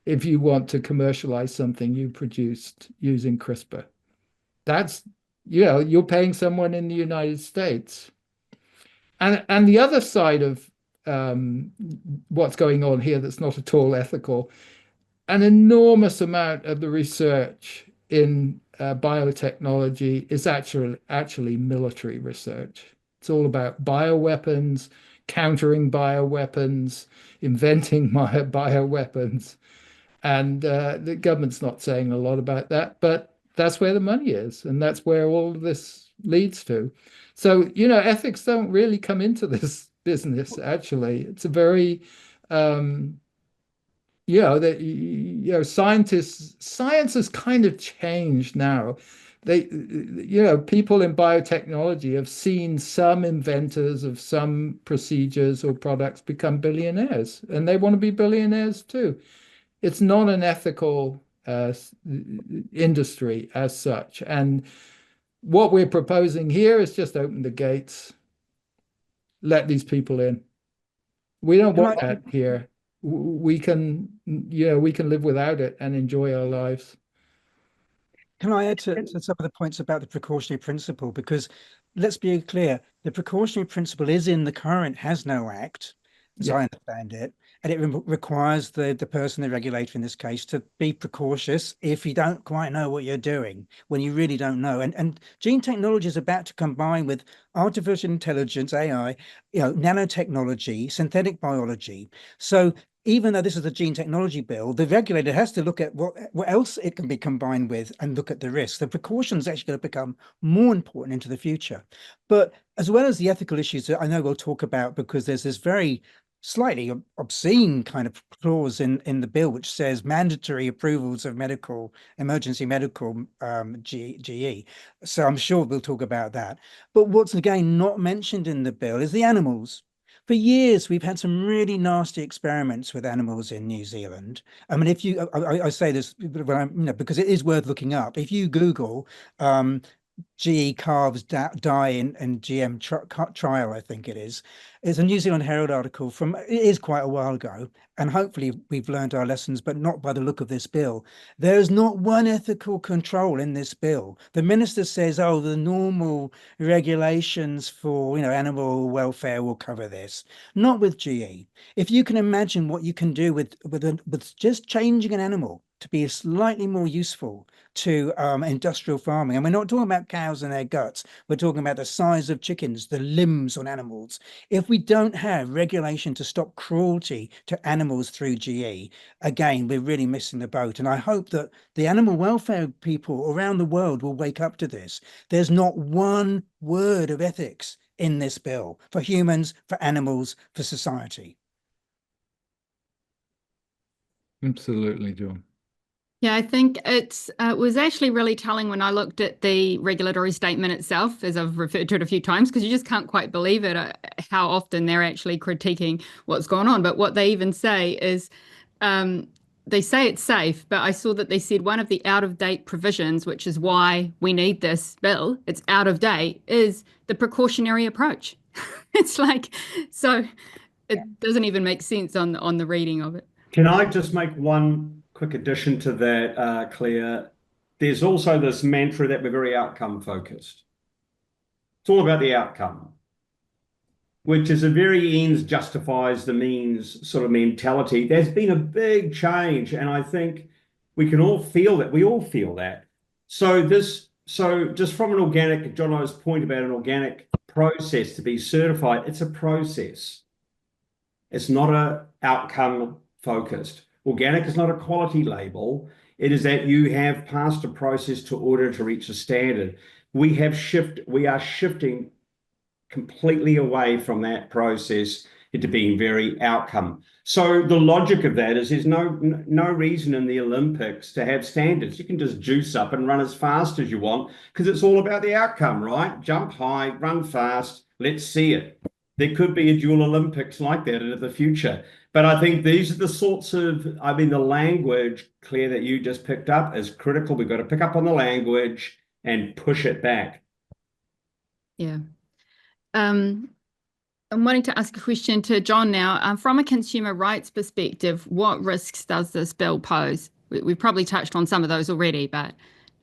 if you want to commercialize something you produced using CRISPR. That's, you know, you're paying someone in the United States. And the other side of what's going on here that's not at all ethical, an enormous amount of the research in biotechnology is actually military research. It's all about bioweapons, countering bioweapons, inventing bioweapons. And the government's not saying a lot about that, but that's where the money is, and that's where all of this leads to. So, you know, ethics don't really come into this business, actually. It's a very, science has kind of changed now. People in biotechnology have seen some inventors of some procedures or products become billionaires, and they want to be billionaires too. It's not an ethical industry as such. And what we're proposing here is just open the gates, let these people in. We don't want that here. We can live without it and enjoy our lives. Can I add to some of the points about the precautionary principle? Because let's be clear, the precautionary principle is in the current HASNO Act, as I understand it, and it requires the person, the regulator in this case, to be precautious if you don't quite know what you're doing, when you really don't know. And gene technology is about to combine with artificial intelligence, AI, nanotechnology, synthetic biology. So even though this is a gene technology bill, the regulator has to look at what else it can be combined with and look at the risks. The precautions are actually going to become more important into the future. But as well as the ethical issues that I know we'll talk about, because there's this very slightly obscene kind of clause in the bill which says mandatory approvals of emergency medical GE. So I'm sure we'll talk about that. But what's again not mentioned in the bill is the animals. For years, we've had some really nasty experiments with animals in New Zealand. I mean, I say this because it is worth looking up. If you Google GE calves die in GM trial, I think it is. It's a New Zealand Herald article from, it is quite a while ago, and hopefully we've learned our lessons, but not by the look of this bill. There is not one ethical control in this bill. The minister says, oh, the normal regulations for, animal welfare will cover this. Not with GE. If you can imagine what you can do with just changing an animal to be slightly more useful to industrial farming. And we're not talking about cows and their guts. We're talking about the size of chickens, the limbs on animals. If we don't have regulation to stop cruelty to animals through GE, again, we're really missing the boat. And I hope that the animal welfare people around the world will wake up to this. There's not one word of ethics in this bill for humans, for animals, for society. Absolutely, Jon. Yeah, I think it was actually really telling when I looked at the regulatory statement itself, as I've referred to it a few times, because you just can't quite believe it, how often they're actually critiquing what's going on. But what they even say is, they say it's safe, but I saw that they said one of the out-of-date provisions, which is why we need this bill, it's out of date, is the precautionary approach. It's like, so it doesn't even make sense on the reading of it. Can I just make one quick addition to that, Claire? There's also this mantra that we're very outcome focused. It's all about the outcome, which is a very ends justifies the means sort of mentality. There's been a big change, and I think we can all feel that. We all feel that. So just from an organic, Jono's point about an organic process to be certified, it's a process. It's not an outcome focused. Organic is not a quality label. It is that you have passed a process to order to reach a standard. We are shifting completely away from that process into being very outcome. So the logic of that is there's no reason in the Olympics to have standards. You can just juice up and run as fast as you want because it's all about the outcome, right? Jump high, run fast, let's see it. There could be a dual Olympics like that into the future. But I think these are the sorts of, the language, Claire, that you just picked up is critical. We've got to pick up on the language and push it back. Yeah. I'm wanting to ask a question to Jon now. From a consumer rights perspective, what risks does this bill pose? We've probably touched on some of those already, but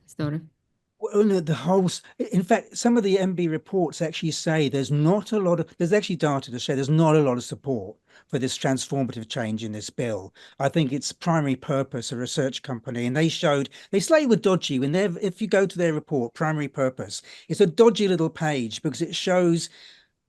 sort of. Well, no, in fact, some of the MB reports actually say there's actually data to show there's not a lot of support for this transformative change in this bill. I think its primary purpose, a research company, and they slightly were dodgy if you go to their report, primary purpose, it's a dodgy little page because it shows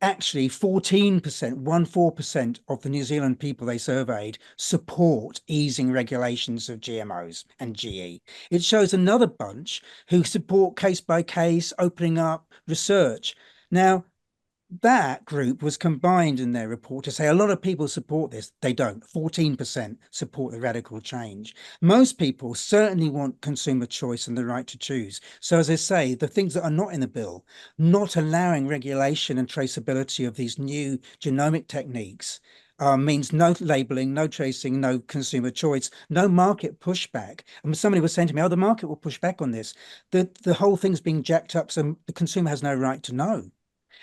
actually 14% of the New Zealand people they surveyed support easing regulations of GMOs and GE. It shows another bunch who support case by case, opening up research. Now, that group was combined in their report to say a lot of people support this. They don't. 14% support the radical change. Most people certainly want consumer choice and the right to choose. So as I say, the things that are not in the bill, not allowing regulation and traceability of these new genomic techniques means no labeling, no tracing, no consumer choice, no market pushback. And somebody was saying to me, oh, the market will push back on this. The whole thing's being jacked up, so the consumer has no right to know.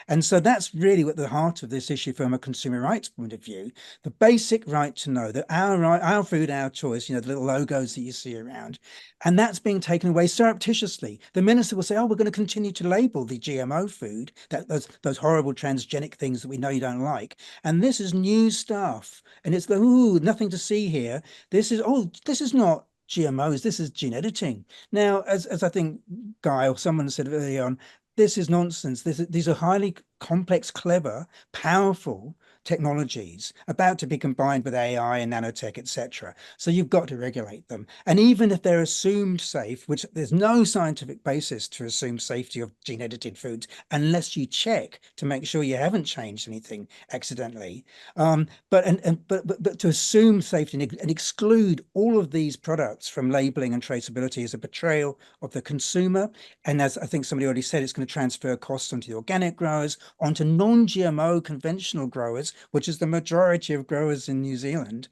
And so that's really at the heart of this issue from a consumer rights point of view, the basic right to know that our food, our choice, the little logos that you see around, and that's being taken away surreptitiously. The minister will say, oh, we're going to continue to label the GMO food, those horrible transgenic things that we know you don't like. And this is new stuff. And it's nothing to see here. This is not GMOs, this is gene editing. Now, as I think Guy or someone said early on, this is nonsense. These are highly complex, clever, powerful technologies about to be combined with AI and nanotech, etc. So you've got to regulate them. And even if they're assumed safe, which there's no scientific basis to assume safety of gene edited foods unless you check to make sure you haven't changed anything accidentally. But to assume safety and exclude all of these products from labeling and traceability is a betrayal of the consumer. And as I think somebody already said, it's going to transfer costs onto the organic growers, onto non-GMO conventional growers, which is the majority of growers in New Zealand,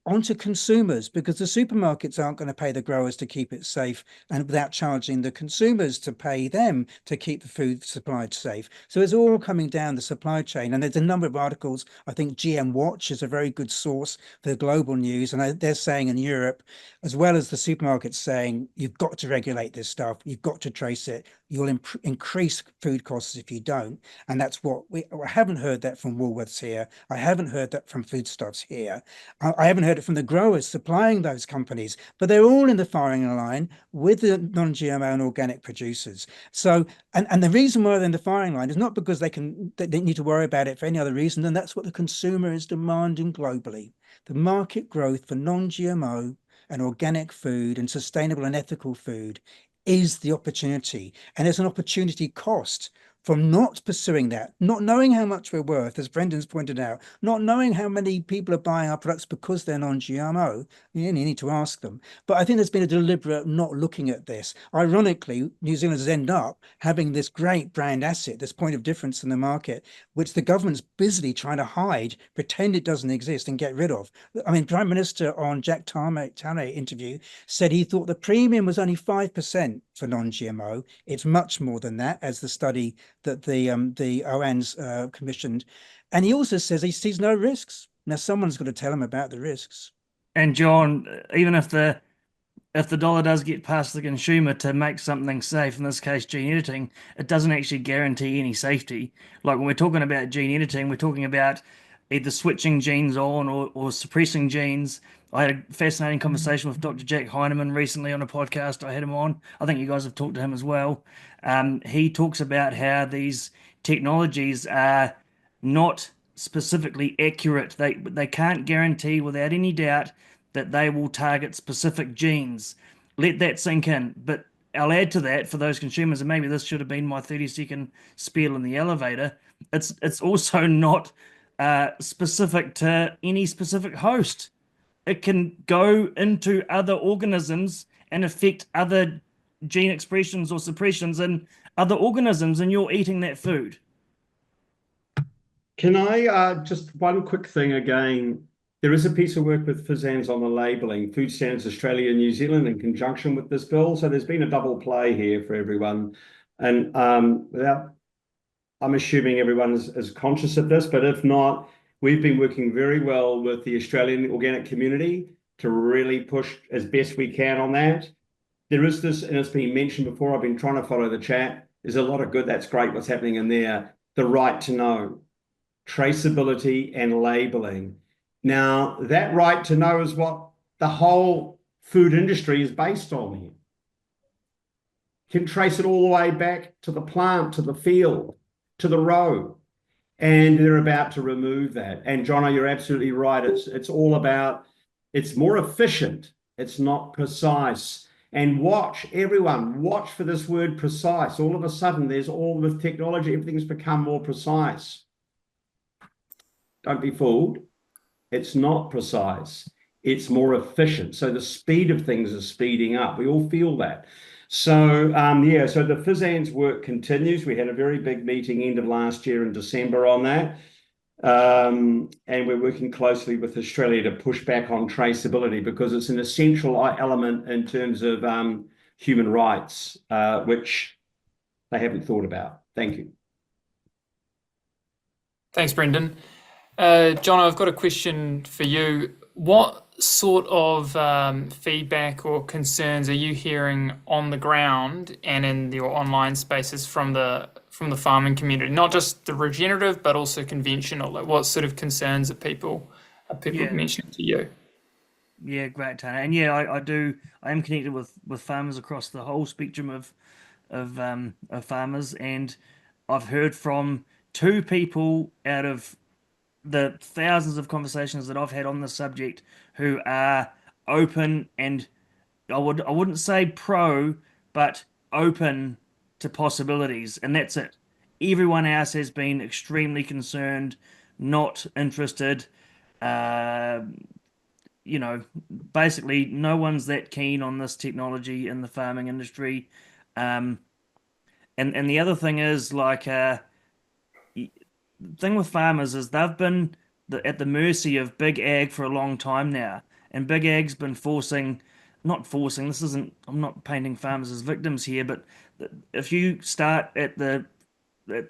onto consumers, because the supermarkets aren't going to pay the growers to keep it safe and without charging the consumers to pay them to keep the food supplied safe. So it's all coming down the supply chain. And there's a number of articles. I think GM Watch is a very good source for the global news. And they're saying in Europe, as well as the supermarkets saying, you've got to regulate this stuff, you've got to trace it, you'll increase food costs if you don't. And that's what I haven't heard that from Woolworths here. I haven't heard that from Foodstuffs here. I haven't heard it from the growers supplying those companies, but they're all in the firing line with the non-GMO and organic producers. So, and the reason why they're in the firing line is not because they need to worry about it for any other reason, and that's what the consumer is demanding globally. The market growth for non-GMO and organic food and sustainable and ethical food is the opportunity. And there's an opportunity cost from not pursuing that, not knowing how much we're worth, as Brendan's pointed out, not knowing how many people are buying our products because they're non-GMO. You need to ask them. But I think there's been a deliberate not looking at this. Ironically, New Zealanders end up having this great brand asset, this point of difference in the market, which the government's busily trying to hide, pretend it doesn't exist and get rid of. I mean, Prime Minister on Jack Tane interview said he thought the premium was only 5% for non-GMO. It's much more than that, as the study that the OAN's commissioned. And he also says he sees no risks. Now, someone's got to tell him about the risks. And John, even if the dollar does get past the consumer to make something safe, in this case gene editing, it doesn't actually guarantee any safety. Like when we're talking about gene editing, we're talking about either switching genes on or suppressing genes. I had a fascinating conversation with Dr. Jack Heinemann recently on a podcast. I had him on. I think you guys have talked to him as well. He talks about how these technologies are not specifically accurate. They can't guarantee without any doubt that they will target specific genes. Let that sink in. But I'll add to that for those consumers, and maybe this should have been my 30-second spiel in the elevator. It's also not specific to any specific host. It can go into other organisms and affect other gene expressions or suppressions in other organisms, and you're eating that food. Can I just one quick thing again? There is a piece of work with FSANZ on the labelling, Food Standards Australia and New Zealand, in conjunction with this bill. So there's been a double play here for everyone. And I'm assuming everyone is conscious of this, but if not, we've been working very well with the Australian organic community to really push as best we can on that. There is this, and it's been mentioned before, I've been trying to follow the chat. There's a lot of good, that's great what's happening in there. The right to know, traceability and labeling. Now, that right to know is what the whole food industry is based on here. Can trace it all the way back to the plant, to the field, to the row. And they're about to remove that. And Jono, you're absolutely right. It's all about, it's more efficient. It's not precise. And watch, everyone, watch for this word precise. All of a sudden, there's all with technology, everything's become more precise. Don't be fooled. It's not precise. It's more efficient. So the speed of things is speeding up. We all feel that. So, yeah, so the FSANZ work continues. We had a very big meeting end of last year in December on that. And we're working closely with Australia to push back on traceability because it's an essential element in terms of human rights, which they haven't thought about. Thank you. Thanks, Brendan. John, I've got a question for you. What sort of feedback or concerns are you hearing on the ground and in your online spaces from the farming community? Not just the regenerative, but also conventional. Like, what sort of concerns are people mentioning to you? Yeah, great, Tane. And yeah, I am connected with farmers across the whole spectrum of farmers, and I've heard from 2 people out of the thousands of conversations that I've had on this subject who are open, and I wouldn't say pro, but open to possibilities, and that's it. Everyone else has been extremely concerned, not interested. Basically no one's that keen on this technology in the farming industry. And the other thing is, like, thing with farmers is they've been at the mercy of big ag for a long time now, And Big Ag's been not forcing, this isn't, I'm not painting farmers as victims here, but if you start at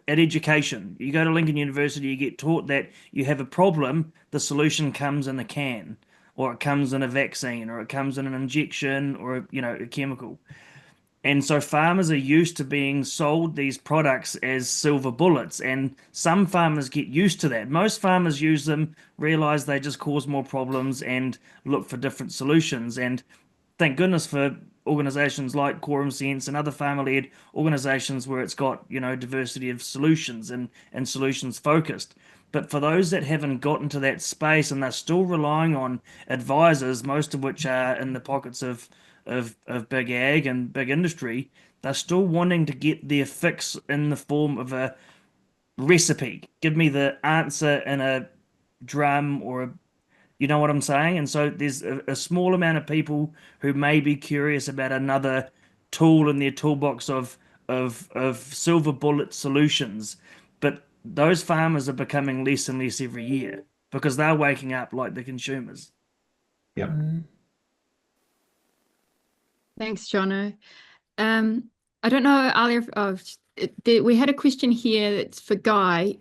education, you go to Lincoln University, you get taught that you have a problem, the solution comes in a can, or it comes in a vaccine, or it comes in an injection, or a chemical. And so farmers are used to being sold these products as silver bullets, and some farmers get used to that. Most farmers use them, realize they just cause more problems, and look for different solutions. And thank goodness for organizations like Quorum Sense and other farmer-led organizations where it's got, diversity of solutions and solutions focused. But for those that haven't gotten to that space and they're still relying on advisors, most of which are in the pockets of big ag and big industry, they're still wanting to get their fix in the form of a recipe. Give me the answer in a drum or you know what I'm saying? And so there's a small amount of people who may be curious about another tool in their toolbox of silver bullet solutions. But those farmers are becoming less and less every year because they're waking up like the consumers. Yep. Thanks, Jono. I don't know, Alia, we had a question here that's for Guy.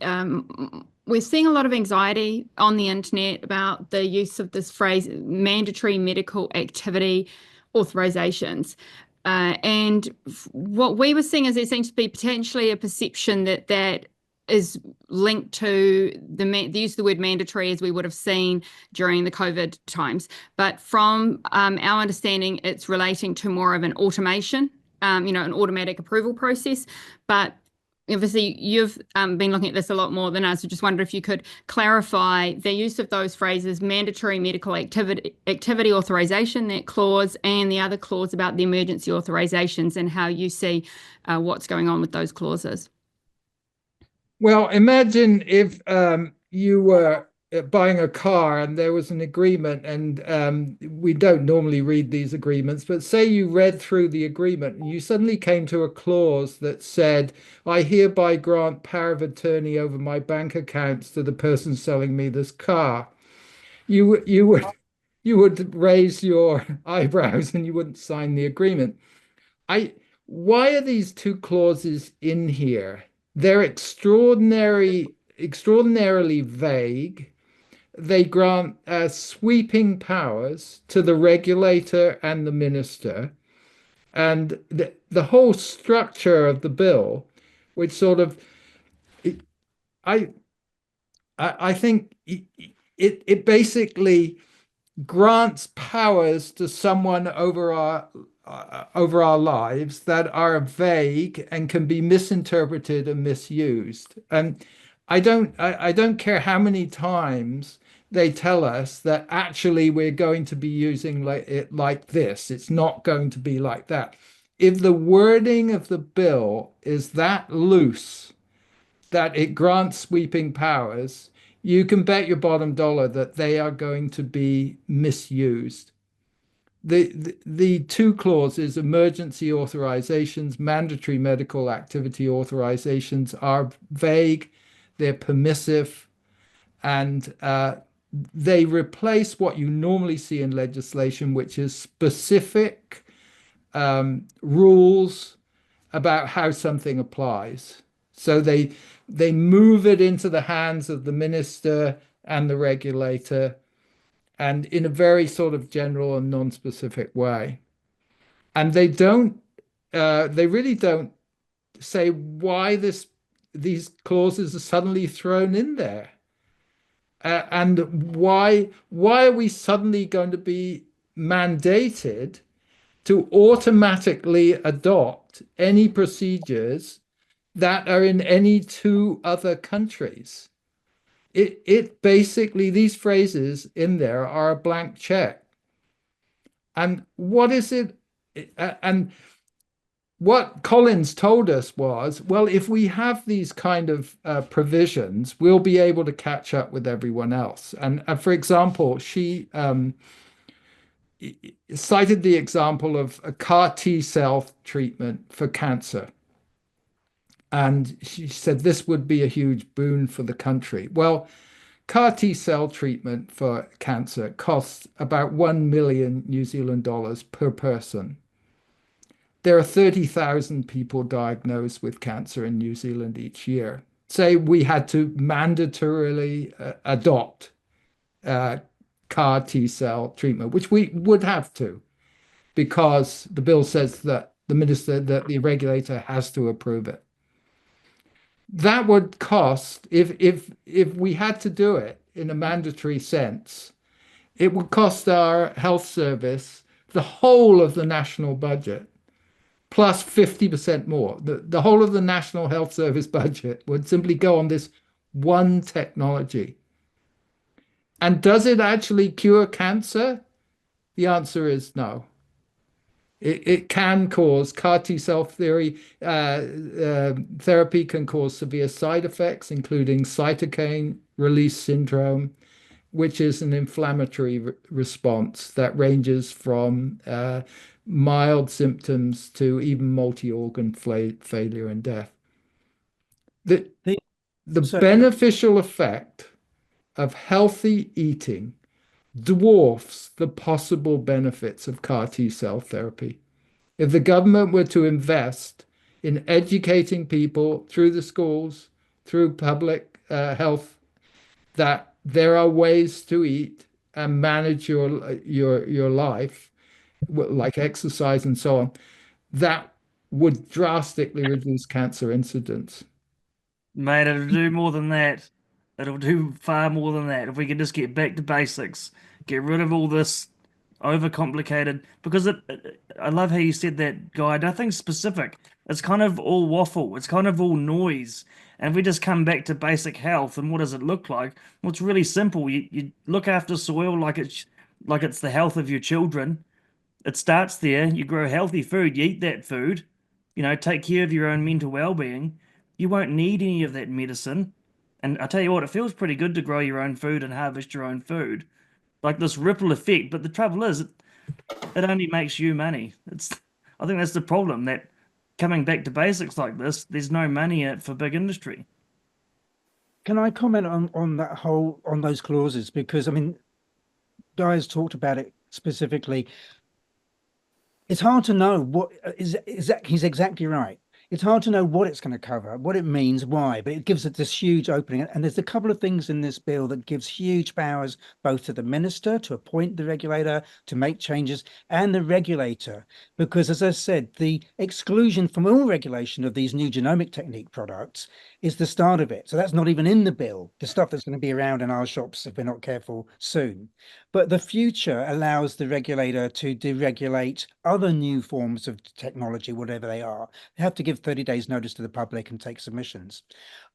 We're seeing a lot of anxiety on the internet about the use of this phrase, mandatory medical activity authorizations. And what we were seeing is there seems to be potentially a perception that is linked to the use of the word mandatory as we would have seen during the COVID times. But from our understanding, it's relating to more of an automation, an automatic approval process. But obviously, you've been looking at this a lot more than us. So just wonder if you could clarify the use of those phrases, mandatory medical activity authorization, that clause, and the other clause about the emergency authorizations and how you see what's going on with those clauses. Well, imagine if you were buying a car and there was an agreement, and we don't normally read these agreements, but say you read through the agreement and you suddenly came to a clause that said, I hereby grant power of attorney over my bank accounts to the person selling me this car. You would raise your eyebrows and you wouldn't sign the agreement. Why are these two clauses in here? They're extraordinarily vague. They grant sweeping powers to the regulator and the minister. And the whole structure of the bill, which sort of, I think it basically grants powers to someone over our lives that are vague and can be misinterpreted and misused. And I don't care how many times they tell us that actually we're going to be using it like this. It's not going to be like that. If the wording of the bill is that loose that it grants sweeping powers, you can bet your bottom dollar that they are going to be misused. The two clauses, emergency authorizations, mandatory medical activity authorizations, are vague, they're permissive, and they replace what you normally see in legislation, which is specific rules about how something applies. So they move it into the hands of the minister and the regulator, and in a very sort of general and non-specific way. And they really don't say why these clauses are suddenly thrown in there. And why are we suddenly going to be mandated to automatically adopt any procedures that are in any two other countries? It basically, these phrases in there are a blank check. And what is it? And what Collins told us was, well, if we have these kind of provisions, we'll be able to catch up with everyone else. And for example, she cited the example of a CAR T cell treatment for cancer. And she said this would be a huge boon for the country. Well, CAR T cell treatment for cancer costs about 1 million New Zealand dollars per person. There are 30,000 people diagnosed with cancer in New Zealand each year. Say we had to mandatorily adopt CAR T cell treatment, which we would have to, because the bill says that the regulator has to approve it. That would cost, if we had to do it in a mandatory sense, it would cost our health service the whole of the national budget plus 50% more. The whole of the National Health Service budget would simply go on this one technology. And does it actually cure cancer? The answer is no. It can cause CAR T cell therapy can cause severe side effects, including cytokine release syndrome, which is an inflammatory response that ranges from mild symptoms to even multi-organ failure and death. The beneficial effect of healthy eating dwarfs the possible benefits of CAR T cell therapy. If the government were to invest in educating people through the schools, through public health, that there are ways to eat and manage your life, like exercise and so on, that would drastically reduce cancer incidence. Mate, it'll do more than that. It'll do far more than that. If we can just get back to basics, get rid of all this overcomplicated, because I love how you said that, Guy. Nothing specific. It's kind of all waffle. It's kind of all noise. And if we just come back to basic health, and what does it look like? Well, it's really simple. You look after soil like it's the health of your children. It starts there. You grow healthy food. You eat that food. Take care of your own mental well-being. You won't need any of that medicine. And I tell you what, it feels pretty good to grow your own food and harvest your own food. Like this ripple effect. But the trouble is, it only makes you money. I think that's the problem, that coming back to basics like this, there's no money in it for big industry. Can I comment on those clauses? Because I mean, Guy talked about it specifically. It's hard to know what is he's exactly right. It's hard to know what it's going to cover, what it means, why, but it gives it this huge opening. And there's a couple of things in this bill that gives huge powers both to the minister to appoint the regulator, to make changes, and the regulator. Because as I said, the exclusion from all regulation of these new genomic technique products is the start of it. So that's not even in the bill, the stuff that's going to be around in our shops if we're not careful soon. But the future allows the regulator to deregulate other new forms of technology, whatever they are. They have to give 30 days notice to the public and take submissions.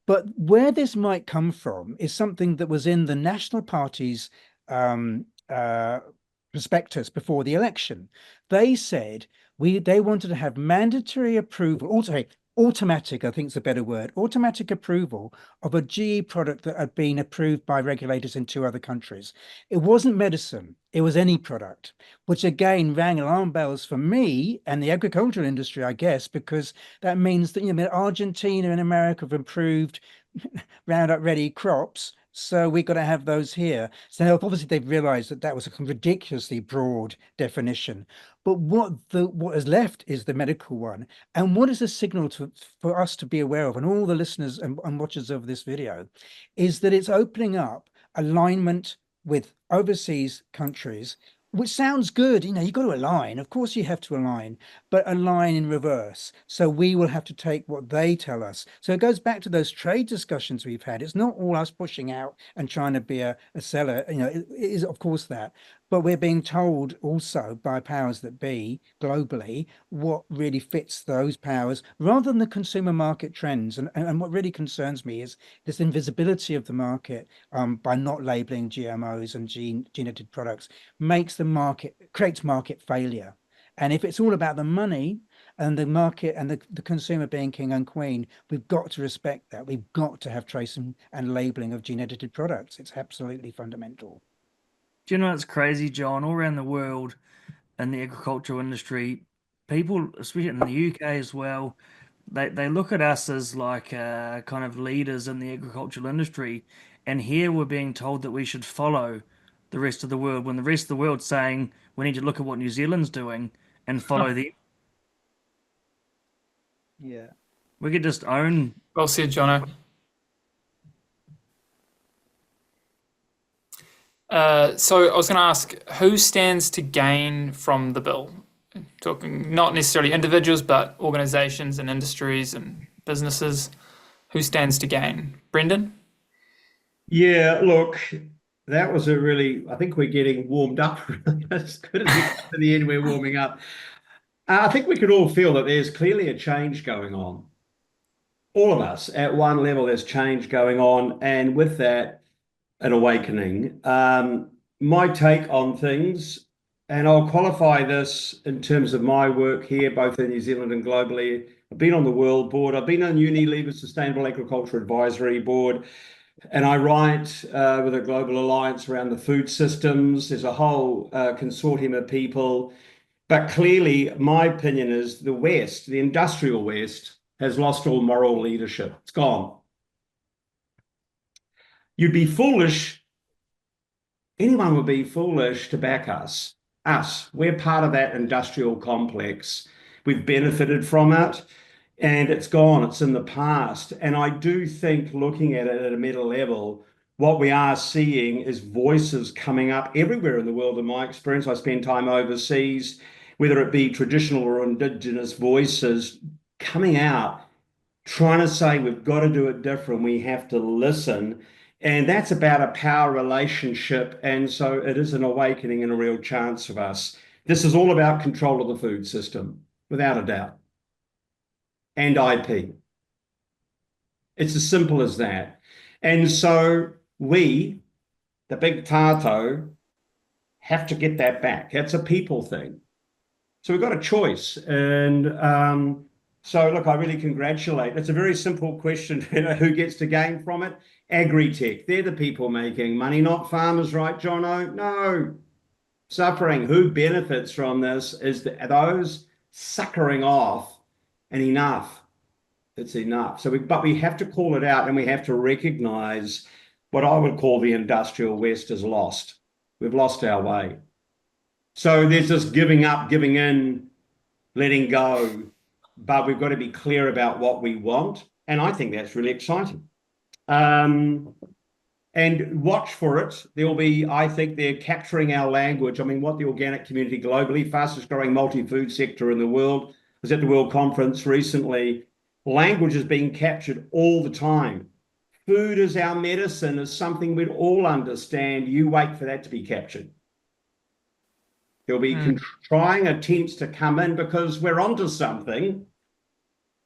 But where this might come from is something that was in the National Party's prospectus before the election. They said they wanted to have mandatory approval, automatic, I think is a better word, automatic approval of a GE product that had been approved by regulators in 2 other countries. It wasn't medicine, it was any product, which again rang alarm bells for me and the agricultural industry, I guess, because that means that Argentina and America have improved Roundup Ready crops, so we've got to have those here. So obviously they've realized that was a ridiculously broad definition. But what is left is the medical one. And what is a signal for us to be aware of, and all the listeners and watchers of this video, is that it's opening up alignment with overseas countries, which sounds good. You've got to align. Of course you have to align, but align in reverse. So we will have to take what they tell us. So it goes back to those trade discussions we've had. It's not all us pushing out and trying to be a seller. It is, of course, that. But we're being told also by powers that be globally what really fits those powers rather than the consumer market trends. And what really concerns me is this invisibility of the market by not labeling GMOs and gene-edited products creates market failure. And if it's all about the money and the market and the consumer being king and queen, we've got to respect that. We've got to have tracing and labeling of gene-edited products. It's absolutely fundamental. Do you know what's crazy, John? All around the world in the agricultural industry, people, especially in the UK as well, they look at us as like kind of leaders in the agricultural industry, And here we're being told that we should follow the rest of the world, when the rest of the world's saying we need to look at what New Zealand's doing and follow them. Yeah. We could just own. Well said, Jono. So I was going to ask, who stands to gain from the bill? Talking not necessarily individuals, but organisations and industries and businesses. Who stands to gain? Brendan? Yeah, look, that was a really, I think we're getting warmed up. As good as we get to the end, we're warming up. I think we could all feel that there's clearly a change going on. All of us, at one level, there's change going on, and with that, an awakening. My take on things, and I'll qualify this in terms of my work here, both in New Zealand and globally. I've been on the World Board. I've been on Unilever's Sustainable Agriculture Advisory Board, and I write with a global alliance around the food systems. There's a whole consortium of people. But clearly, my opinion is the West, the industrial West, has lost all moral leadership. It's gone. You'd be foolish, anyone would be foolish to back us. We're part of that industrial complex. We've benefited from it, and it's gone. It's in the past. And I do think, looking at it at a meta level, what we are seeing is voices coming up everywhere in the world. In my experience, I spend time overseas, whether it be traditional or indigenous voices coming out, trying to say we've got to do it different. We have to listen. And that's about a power relationship. And so it is an awakening and a real chance of us. This is all about control of the food system, without a doubt. And IP. It's as simple as that. And so we, the big tato, have to get that back. That's a people thing. So we've got a choice. And so, look, I really congratulate. It's a very simple question. Who gets to gain from it? Agri-tech. They're the people making money, not farmers, right, Jono? No. Suffering. Who benefits from this is those suckering off, and enough. It's enough. But we have to call it out, and we have to recognize what I would call the industrial West is lost. We've lost our way. So there's this giving up, giving in, letting go, but we've got to be clear about what we want. And I think that's really exciting. And watch for it. There'll be, I think they're capturing our language. I mean, what the organic community globally, fastest growing multi-food sector in the world, I was at the World Conference recently. Language is being captured all the time. Food is our medicine, is something we'd all understand. You wait for that to be captured. There'll be trying attempts to come in because we're onto something.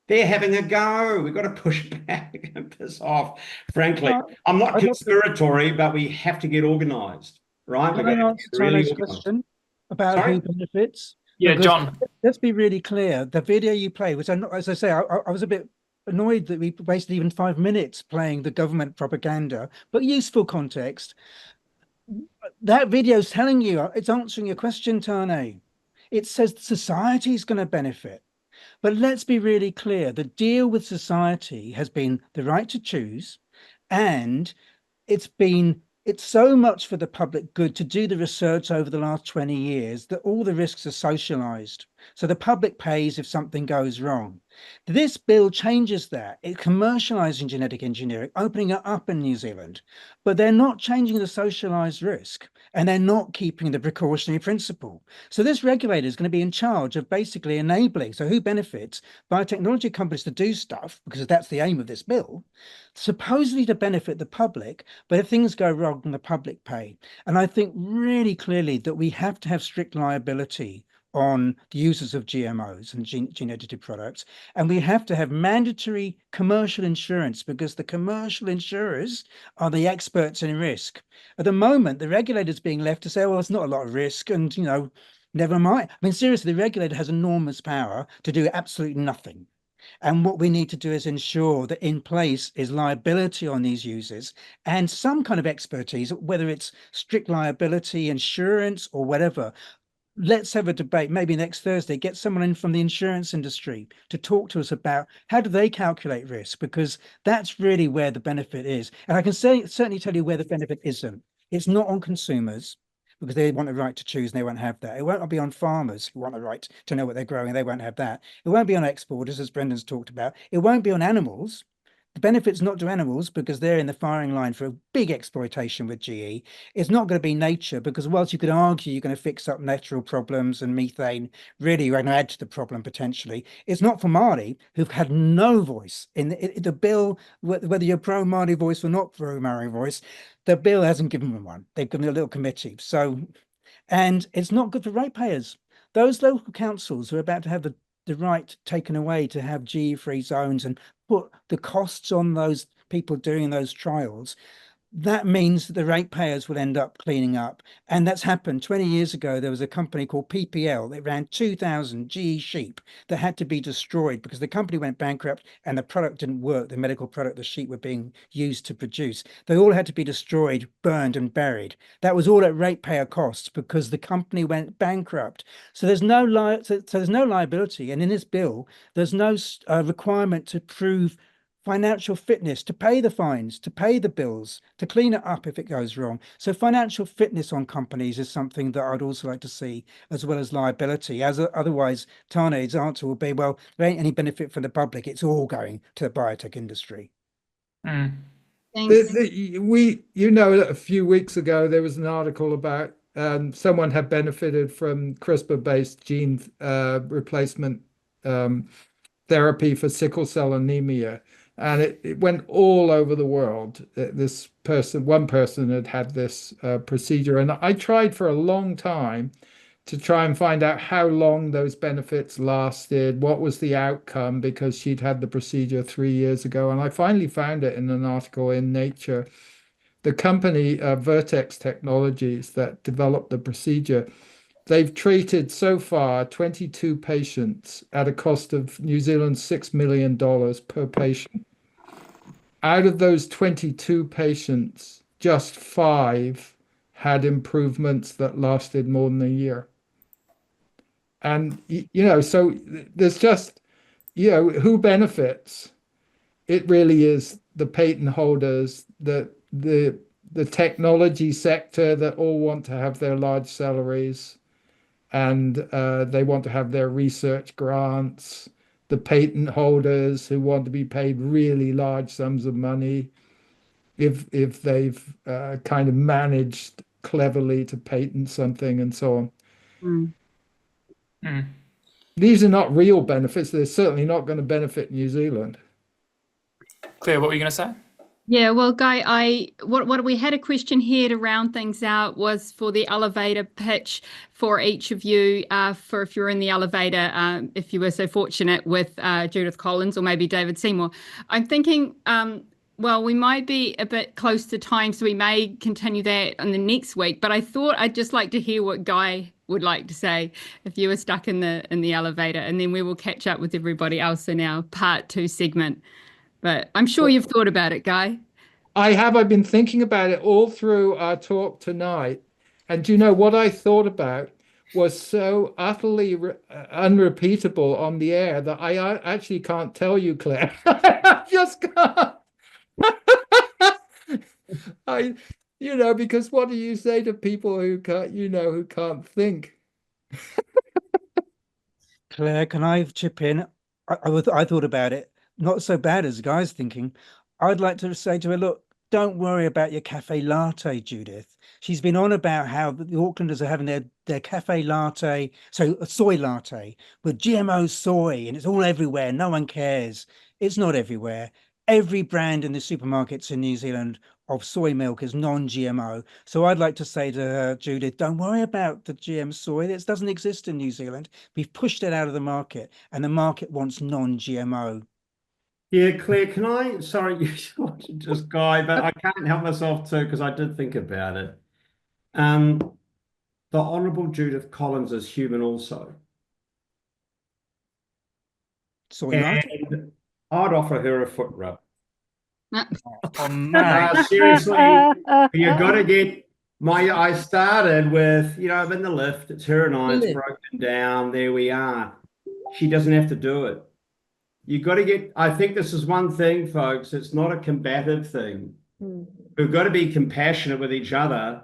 They're having a go. We've got to push back and piss off. Frankly, I'm not conspiratory, but we have to get organised, right? Can I answer Tane's question about who benefits? Yeah, Because John. let's be really clear. The video you play, which as I say, I was a bit annoyed that we wasted even 5 minutes playing the government propaganda, but useful context. That video is telling you, it's answering your question, Tane. It says society is going to benefit. But let's be really clear. The deal with society has been the right to choose, and it's so much for the public good to do the research over the last 20 years that all the risks are socialized. So the public pays if something goes wrong. This bill changes that. It's commercializing genetic engineering, opening it up in New Zealand, but they're not changing the socialized risk, and they're not keeping the precautionary principle. So this regulator is going to be in charge of basically enabling. So who benefits? Biotechnology companies to do stuff, because that's the aim of this bill, supposedly to benefit the public, but if things go wrong, the public pay. And I think really clearly that we have to have strict liability on the users of GMOs and gene edited products. And we have to have mandatory commercial insurance, because the commercial insurers are the experts in risk. At the moment, the regulator is being left to say, well, it's not a lot of risk and, never mind. I mean, seriously, the regulator has enormous power to do absolutely nothing. And what we need to do is ensure that in place is liability on these users and some kind of expertise, whether it's strict liability, insurance or whatever. let's have a debate, maybe next Thursday, get someone in from the insurance industry to talk to us about how do they calculate risk, because that's really where the benefit is. And I can certainly tell you where the benefit isn't. It's not on consumers, because they want a right to choose and they won't have that. It won't be on farmers who want a right to know what they're growing. They won't have that. It won't be on exporters, as Brendan's talked about. It won't be on animals. The benefit's not to animals because they're in the firing line for a big exploitation with GE. It's not going to be nature because whilst you could argue you're going to fix up natural problems and methane, really you're going to add to the problem potentially. It's not for Māori who've had no voice in the bill, whether you're pro Māori voice or not pro Māori voice, the bill hasn't given them one. They've given a little committee. So, and it's not good for ratepayers. Those local councils are about to have the right taken away to have GE free zones and put the costs on those people doing those trials. That means that the ratepayers will end up cleaning up. And that's happened 20 years ago. There was a company called PPL that ran 2,000 GE sheep that had to be destroyed because the company went bankrupt and the product didn't work, the medical product the sheep were being used to produce. They all had to be destroyed, burned and buried. That was all at ratepayer costs because the company went bankrupt. So there's no liability. And in this bill, there's no requirement to prove financial fitness, to pay the fines, to pay the bills, to clean it up if it goes wrong. So financial fitness on companies is something that I'd also like to see, as well as liability. Otherwise, Tane's answer will be, well, there ain't any benefit for the public. It's all going to the biotech industry. Mm. Thanks. A few weeks ago, there was an article about someone had benefited from CRISPR-based gene replacement therapy for sickle cell anemia. And it went all over the world. One person had this procedure. And I tried for a long time to try and find out how long those benefits lasted, what was the outcome, because she'd had the procedure 3 years ago. And I finally found it in an article in Nature. The company Vertex Technologies that developed the procedure, they've treated so far 22 patients at a cost of New Zealand $6 million per patient. Out of those 22 patients, just 5 had improvements that lasted more than a year. And, so there's just, who benefits? It really is the patent holders, the technology sector that all want to have their large salaries and they want to have their research grants, the patent holders who want to be paid really large sums of money if they've kind of managed cleverly to patent something and so on. Mm. Mm. These are not real benefits. They're certainly not going to benefit New Zealand. Claire, what were you going to say? Yeah, well, Guy, what we had a question here to round things out was for the elevator pitch for each of you, for if you're in the elevator, if you were so fortunate with Judith Collins or maybe David Seymour. I'm thinking, well, we might be a bit close to time, so we may continue that in the next week. But I thought I'd just like to hear what Guy would like to say if you were stuck in the elevator, and then we will catch up with everybody else in our part 2 segment. But I'm sure you've thought about it, Guy. I have. I've been thinking about it all through our talk tonight. And what I thought about was so utterly unrepeatable on the air that I actually can't tell you, Claire. I just can't. Because what do you say to people who can't think? Claire, can I chip in? I thought about it. Not so bad as Guy's thinking. I'd like to say to her, look, don't worry about your cafe latte, Judith. She's been on about how the Aucklanders are having their cafe latte, so a soy latte with GMO soy, and it's all everywhere. No one cares. It's not everywhere. Every brand in the supermarkets in New Zealand of soy milk is non-GMO. So I'd like to say to her, Judith, don't worry about the GM soy. It doesn't exist in New Zealand. We've pushed it out of the market, and the market wants non-GMO. Yeah, Claire, sorry, you just Guy, but I can't help myself too, because I did think about it. The Honourable Judith Collins is human also. Soy latte. And I'd offer her a foot rub. Oh, mate. Seriously, you got to get I started with, I'm in the lift, it's her and I, it's broken down, there we are. She doesn't have to do it. You got to get, I think this is one thing, folks, it's not a combative thing. We've got to be compassionate with each other.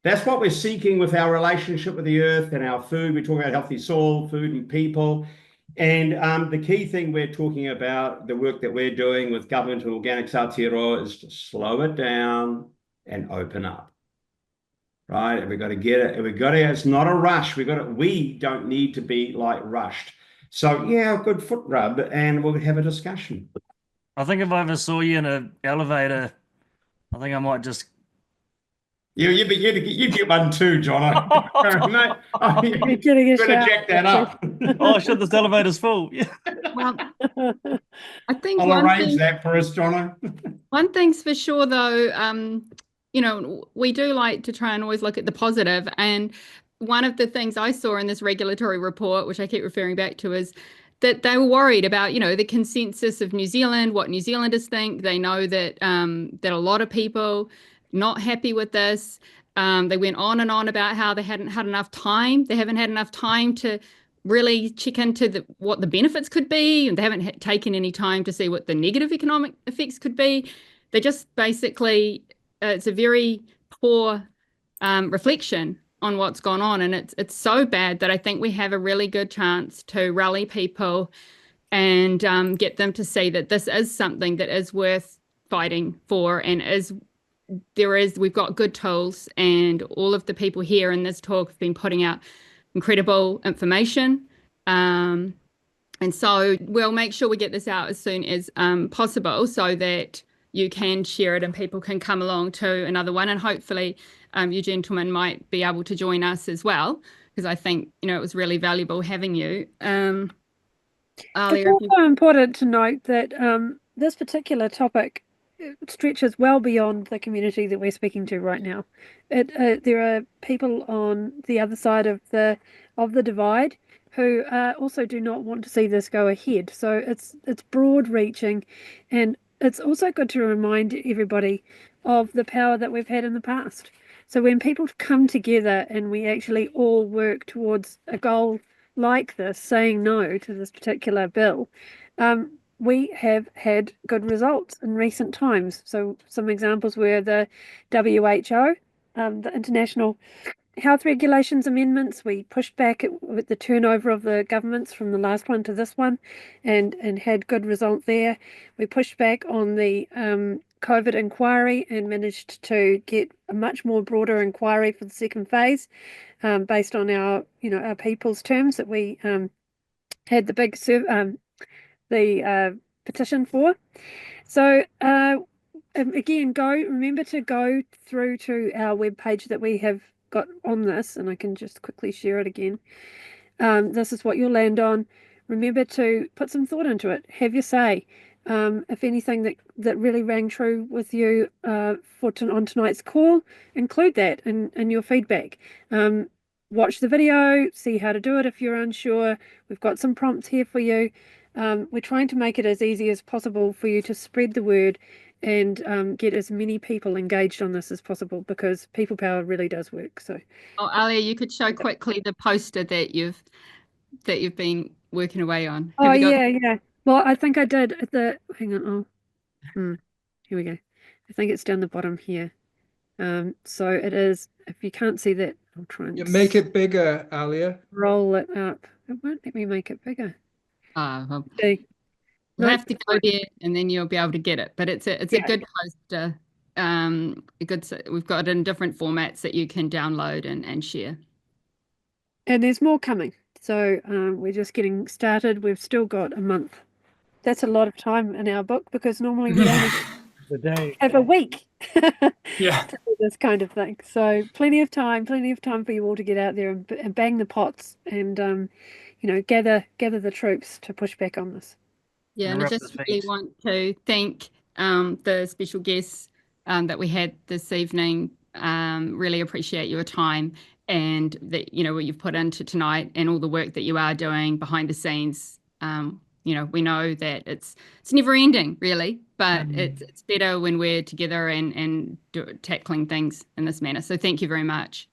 That's what we're seeking with our relationship with the earth and our food. We talk about healthy soil, food, and people. And the key thing we're talking about, the work that we're doing with government and Organics Aotearoa, is to slow it down and open up. Right? And we've got to get it. And it's not a rush. We don't need to be like rushed. So yeah, good foot rub, and we'll have a discussion. I think if I ever saw you in an elevator, I think I might just. You'd get one too, John. Mate, You're getting a you've got to shout. jack that up. Oh shit, this elevator's full. Yeah. Well, I think I'll arrange that for us, Jono. one thing's for sure, though, we do like to try and always look at the positive. And one of the things I saw in this regulatory report, which I keep referring back to, is that they were worried about, the consensus of New Zealand, what New Zealanders think. They know that that a lot of people not happy with this. They went on and on about how they hadn't had enough time. They haven't had enough time to really check into what the benefits could be, and they haven't taken any time to see what the negative economic effects could be. They just basically, it's a very poor reflection on what's gone on, and it's so bad that I think we have a really good chance to rally people and get them to see that this is something that is worth fighting for, and we've got good tools, and all of the people here in this talk have been putting out incredible information. And so we'll make sure we get this out as soon as possible so that you can share it and people can come along to another one. And hopefully you gentlemen might be able to join us as well, because I think, it was really valuable having you. Alia, It's also important to note that this particular topic stretches well beyond the community that we're speaking to right now. There are people on the other side of the divide who also do not want to see this go ahead. So it's broad reaching, and it's also good to remind everybody of the power that we've had in the past. So when people come together and we actually all work towards a goal like this, saying no to this particular bill, we have had good results in recent times. So some examples were the WHO, the International Health Regulations Amendments. We pushed back with the turnover of the governments from the last one to this one and had good result there. We pushed back on the COVID inquiry and managed to get a much more broader inquiry for the second phase based on our people's terms that we had the big petition for. So again, remember to go through to our webpage that we have got on this, and I can just quickly share it again. This is what you'll land on. Remember to put some thought into it. Have your say. If anything that really rang true with you on tonight's call, include that in your feedback. Watch the video, see how to do it if you're unsure. We've got some prompts here for you. We're trying to make it as easy as possible for you to spread the word and get as many people engaged on this as possible, because people power really does work. So, Alia, you could show quickly the poster that you've been working away on. Yeah. Well, I think I did at the. Hang on. Here we go. I think it's down the bottom here. So it is. If you can't see that, I'll try and make it bigger, Alia. Roll it up. It won't let me make it bigger. You'll have to go there and then you'll be able to get it. But it's a good poster. We've got it in different formats that you can download and share. And there's more coming. So we're just getting started. We've still got a month. That's a lot of time in our book, because normally we only have a week to do this kind of thing. So plenty of time for you all to get out there and bang the pots and gather the troops to push back on this. Yeah, and I just really want to thank the special guests that we had this evening. Really appreciate your time and what you've put into tonight and all the work that you are doing behind the scenes. we know that it's never ending really, but it's better when we're together and tackling things in this manner. So thank you very much.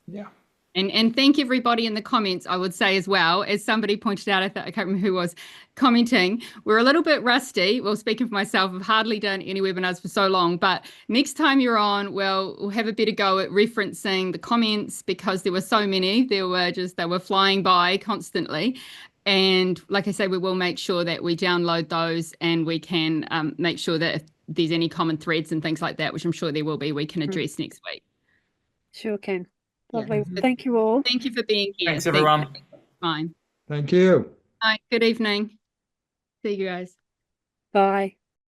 Yeah. And thank everybody in the comments, I would say as well. As somebody pointed out, I can't remember who was commenting, we're a little bit rusty. Well, speaking for myself, I've hardly done any webinars for so long, but next time you're on, we'll have a better go at referencing the comments, because there were so many. They were flying by constantly. And like I say, we will make sure that we download those, and we can make sure that if there's any common threads and things like that, which I'm sure there will be, we can address next week. Sure can. Yeah. Lovely. Thank you all. Thank you for being here. Thanks, everyone. Fine. Thank you. All right. Good evening. See you guys. Bye.